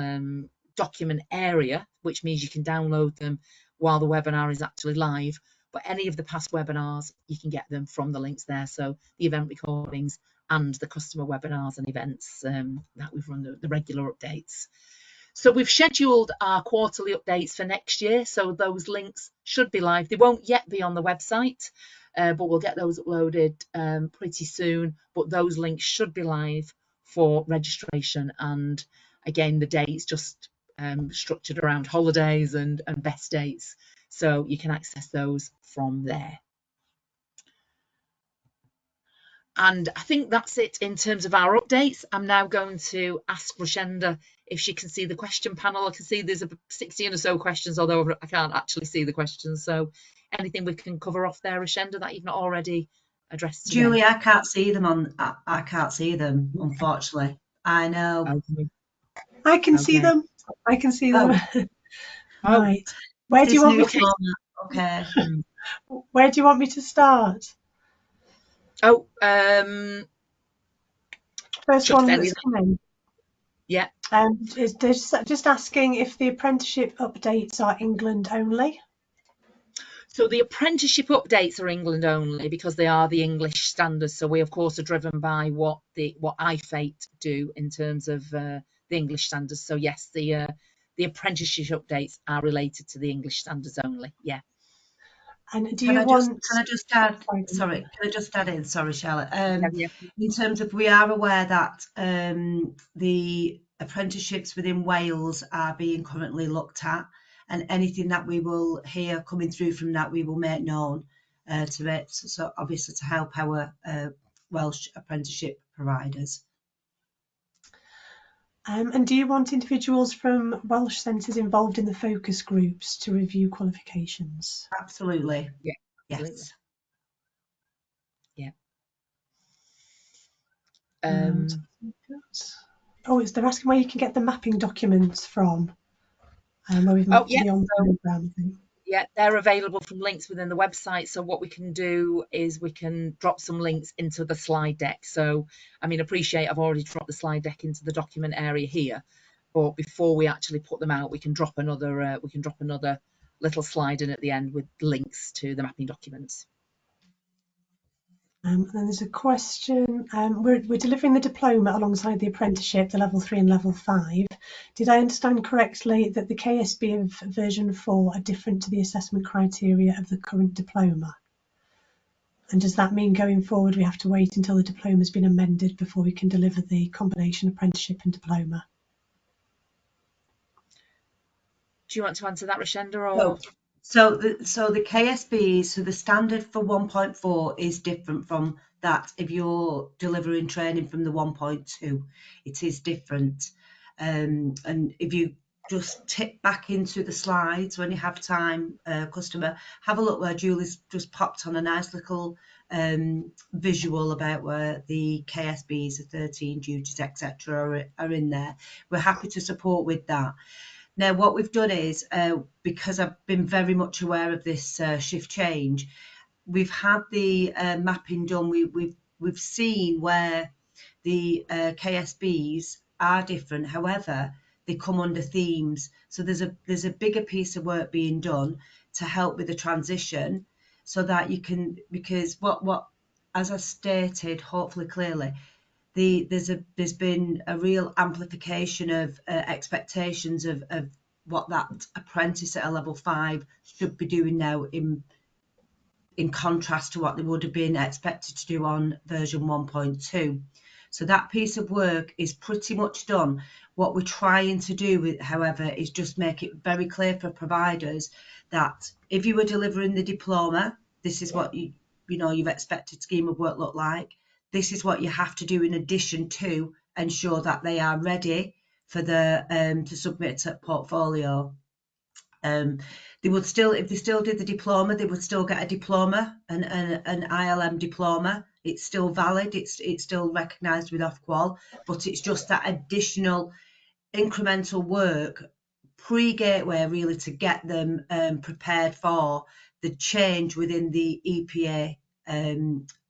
document area, which means you can download them while the webinar is actually live. But any of the past webinars, you can get them from the links there. So the event recordings and the customer webinars and events that we've run, the regular updates. So we've scheduled our quarterly updates for next year. So those links should be live. They won't yet be on the website, but we'll get those uploaded pretty soon. But those links should be live for registration. And again, the dates just structured around holidays and best dates. So you can access those from there. And I think that's it in terms of our updates. I'm now going to ask Rashenda if she can see the question panel. I can see there's 16 or so questions, although I can't actually see the questions. So anything we can cover off there, Rashenda, that you've not already addressed today? Julie, I can't see them I can't see them, unfortunately. I know. Okay. I can see them. I can see them. Right. Where do you want me to? Okay. Where do you want me to start? Oh, first one that's coming. Yeah. Is just asking if the apprenticeship updates are England only. So the apprenticeship updates are England only because they are the English standards. So we, of course, are driven by what IFATE do in terms of the English standards. So yes, the apprenticeship updates are related to the English standards only. Yeah. And do you want? Can I just add? Sorry, can I just add in? Sorry, Charlotte. In terms of, we are aware that the apprenticeships within Wales are being currently looked at, and anything that we will hear coming through from that, we will make known to it. So obviously to help our Welsh apprenticeship providers. And do you want individuals from Welsh centres involved in the focus groups to review qualifications? Absolutely. Yeah. Yes. Absolutely. Yeah. They're asking where you can get the mapping documents from. Where we've mapped the on-program, I think. Yeah, they're available from links within the website. So what we can do is we can drop some links into the slide deck. So, I mean, appreciate I've already dropped the slide deck into the document area here, but before we actually put them out, we can drop another little slide in at the end with links to the mapping documents. And then there's a question. We're delivering the diploma alongside the apprenticeship, the level 3 and level 5. Did I understand correctly that the KSB of version 4 are different to the assessment criteria of the current diploma? And does that mean going forward we have to wait until the diploma has been amended before we can deliver the combination apprenticeship and diploma? Do you want to answer that, Rashenda? Or? So the KSB, so the standard for 1.4 is different from that. If you're delivering training from the 1.2, it is different. And if you just tip back into the slides when you have time, customer, have a look where Julie's just popped on a nice little visual about where the KSBs, the 13 duties, etc. are in there. We're happy to support with that. Now, what we've done is, because I've been very much aware of this shift change, we've had the mapping done. We've seen where the KSBs are different. However, they come under themes. So there's a bigger piece of work being done to help with the transition, so that you can, because what as I stated, hopefully clearly, there's been a real amplification of expectations of what that apprentice at a level 5 should be doing now, in contrast to what they would have been expected to do on version 1.2. So that piece of work is pretty much done. What we're trying to do, however, is just make it very clear for providers that if you were delivering the diploma, this is what you've expected scheme of work look like. This is what you have to do in addition to ensure that they are ready for the to submit a portfolio. They would still, if they still did the diploma, they would still get a diploma, an ILM diploma. It's still valid. It's still recognised with Ofqual, but it's just that additional incremental work pre-gateway, really, to get them prepared for the change within the EPA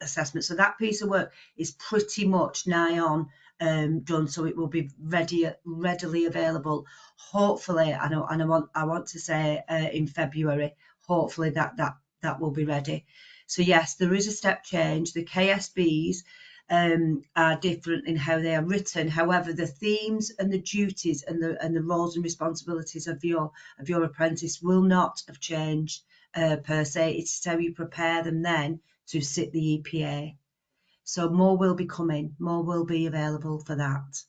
assessment. So that piece of work is pretty much nigh on done, so it will be readily available. Hopefully, I want to say in February. Hopefully that will be ready. So yes, there is a step change. The KSBs are different in how they are written. However, the themes and the duties and the roles and responsibilities of your apprentice will not have changed per se. It's how you prepare them then to sit the EPA. So more will be coming, more will be available for that.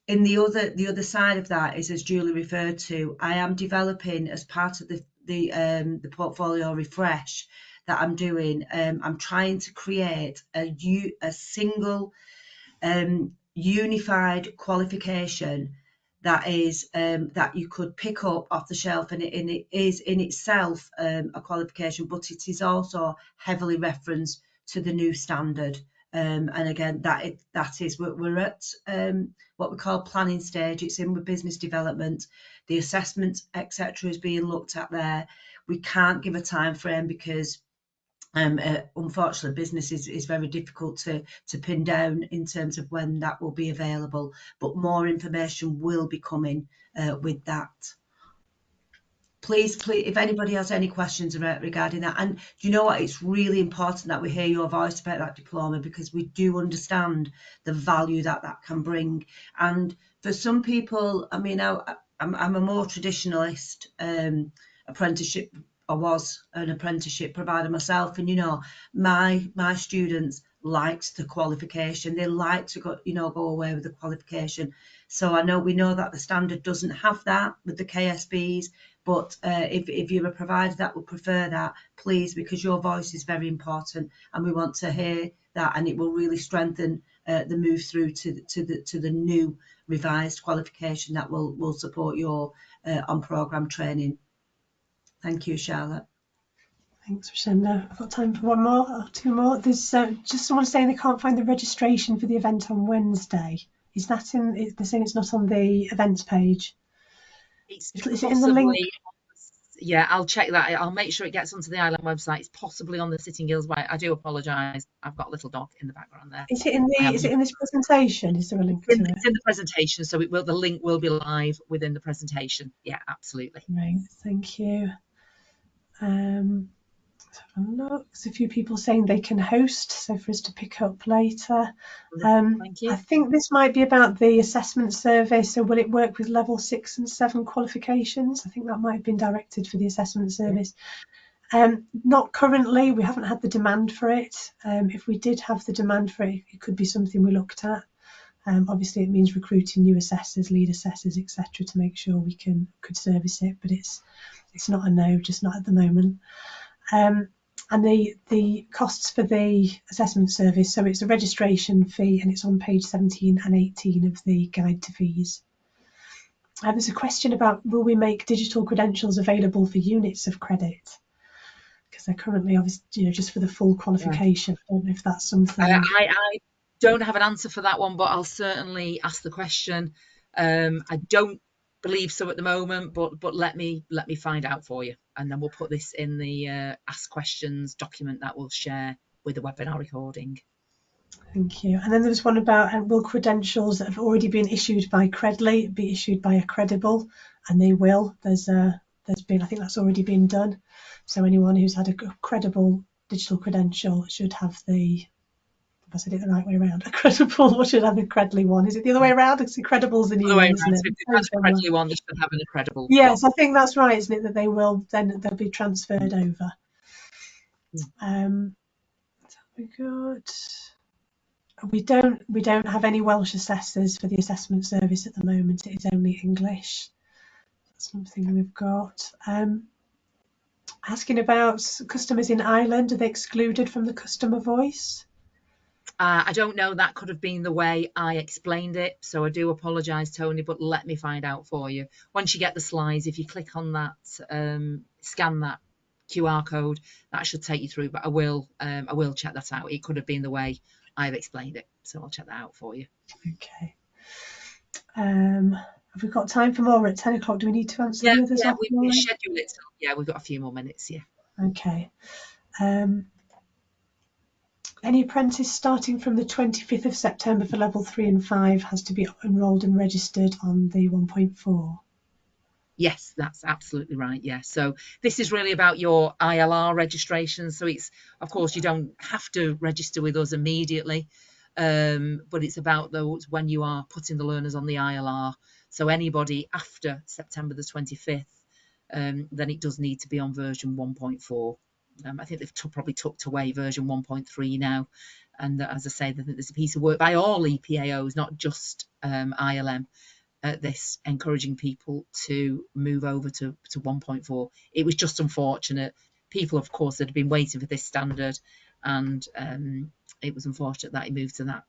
In the other side of that is, as Julie referred to, I am developing, as part of the portfolio refresh that I'm doing, I'm trying to create a single unified qualification that is that you could pick up off the shelf, and it is in itself a qualification, but it is also heavily referenced to the new standard. And again, that is we're at what we call planning stage. It's in with business development. The assessment, etc., is being looked at there. We can't give a time frame because unfortunately, business is very difficult to pin down in terms of when that will be available, but more information will be coming with that. Please, if anybody has any questions regarding that, and you know what, it's really important that we hear your voice about that diploma, because we do understand the value that can bring. And for some people, I mean, I'm a more traditionalist apprenticeship. I was an apprenticeship provider myself, and my students liked the qualification. They like to go away with the qualification. So we know that the standard doesn't have that with the KSBs, but if you're a provider that would prefer that, please, because your voice is very important, and we want to hear that, and it will really strengthen the move through to the new revised qualification that will support your on-programme training. Thank you, Charlotte. Thanks, Rashenda. I've got time for one more or two more. There's just someone saying they can't find the registration for the event on Wednesday. Is that they're saying it's not on the events page? Is it in the link? Yeah, I'll check that. I'll make sure it gets onto the ILM website. It's possibly on the Sitting Girls website. I do apologise. I've got a little dog in the background there. Is it in this presentation? Is there a link to it? It's in the presentation, so the link will be live within the presentation. Yeah, absolutely. Right, thank you. Let's have a look. There's a few people saying they can host, so for us to pick up later. Thank you. I think this might be about the assessment survey. So will it work with level 6 and 7 qualifications? I think that might have been directed for the assessment service. Not currently. We haven't had the demand for it. If we did have the demand for it, it could be something we looked at. Obviously, it means recruiting new assessors, lead assessors, etc., to make sure we could service it. But it's not a no, just not at the moment. And the costs for the assessment service, so it's a registration fee, and it's on page 17 and 18 of the guide to fees. There's a question about, will we make digital credentials available for units of credit? Because they're currently, obviously, just for the full qualification. I don't know if that's something. I don't have an answer for that one, but I'll certainly ask the question. I don't believe so at the moment, but let me find out for you, and then we'll put this in the ask questions document that we'll share with the webinar recording. Thank you. And then there was one about will credentials that have already been issued by Credly be issued by a credible? And they will. There's been, I think that's already been done. So anyone who's had a credible digital credential should have the, if I said it the right way around, a credible or should have a Credly one. Is it the other way around? It's Incredible's the new Other way one, around. isn't it? So if they've had a Credly one, they should have an Incredible Yes, one. I think that's right, isn't it? That they will then they'll be transferred over. We don't have any Welsh assessors for the assessment service at the moment. It is only English. That's something we've got. Asking about customers in Ireland, are they excluded from the customer voice? I don't know. That could have been the way I explained it. So I do apologise, Tony, but let me find out for you. Once you get the slides, if you click on that, scan that QR code, that should take you through. But I will check that out. It could have been the way I've explained it. So I'll check that out for you. Okay. Have we got time for more at 10 o'clock? Do we need to answer the others Yeah, we offline? schedule it. Yeah, we've got a few more minutes. Yeah. Okay. Any apprentice starting from the 25th of September for level 3 and 5 has to be enrolled and registered on the 1.4. Yes, that's absolutely right. Yeah. So this is really about your ILR registration. So it's, of course, you don't have to register with us immediately, but it's about those when you are putting the learners on the ILR. So anybody after September the 25th, then it does need to be on version 1.4. I think they've probably tucked away version 1.3 now. And as I say, I think there's a piece of work by all EPAOs, not just ILM. This encouraging people to move over to 1.4. It was just unfortunate. People, of course, had been waiting for this standard, and it was unfortunate that it moved to that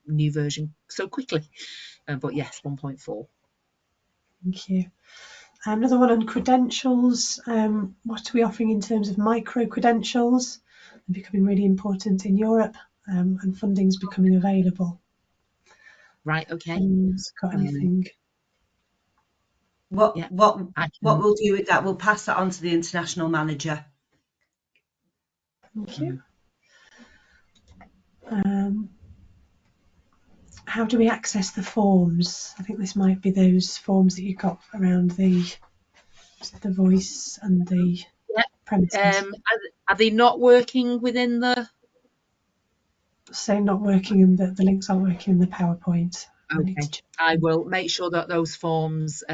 new version so quickly. But yes, 1.4. Thank you. Another one on credentials. What are we offering in terms of micro credentials? They're becoming really important in Europe, and funding's becoming available. Right. Okay. Anyone's got anything? What we'll do with that, we'll pass that on to the international manager. Thank you. How do we access the forms? I think this might be those forms that you got around the voice and the premises. Are they not working within the? So not working and the links aren't working in the PowerPoint. Okay. I will make sure that those forms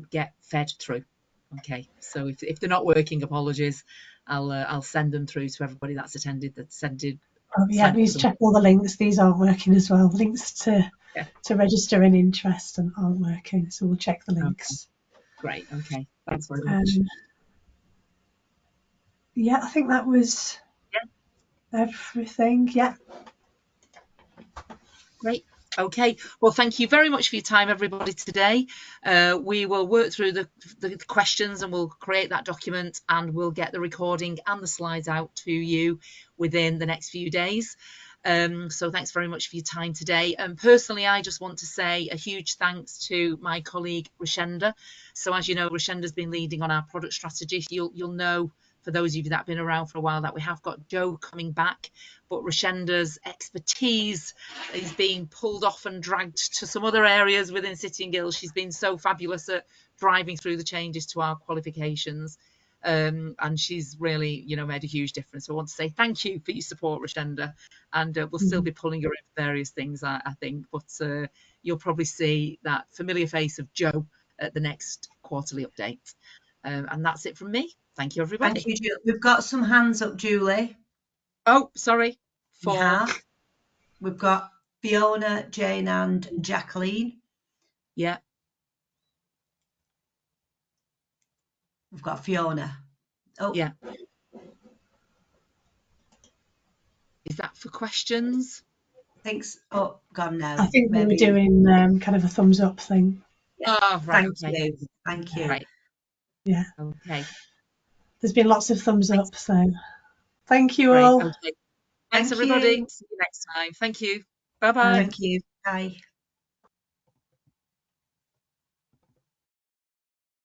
get fed through. Okay. So if they're not working, apologies. I'll send them through to everybody that's attended. Oh, yeah, please check all the links. These aren't working as well. Links to register an interest aren't working, so we'll check the links. Okay. Great. Okay. Thanks very much. Yeah, I think that was everything. Yeah. Great. Okay. Well, thank you very much for your time, everybody, today. We will work through the questions and we'll create that document and we'll get the recording and the slides out to you within the next few days. So thanks very much for your time today. And personally, I just want to say a huge thanks to my colleague, Rashenda. So as you know, Rashenda's been leading on our product strategy. You'll know, for those of you that have been around for a while, that we have got Joe coming back, but Rashenda's expertise is being pulled off and dragged to some other areas within City and Guilds. She's been so fabulous at driving through the changes to our qualifications. And she's really, made a huge difference. So I want to say thank you for your support, Rashenda, and we'll still be pulling her in for various things, I think, but you'll probably see that familiar face of Joe at the next quarterly update. And that's it from me. Thank you, everybody. Thank you, Julie. We've got some hands up, Julie. Oh, sorry. We've got Fiona, Jane and Jacqueline. Yeah. We've got Fiona. Oh. Yeah. Is that for questions? Thanks. Oh, gone now. I think we were doing kind of a thumbs up thing. Yeah. Oh, right. Thank you. Thank you. Right. Yeah. Okay. There's been lots of thumbs up, so thank you all. Okay. Thanks, everybody. See you next time. Thank you. Bye-bye. Thank you. Bye.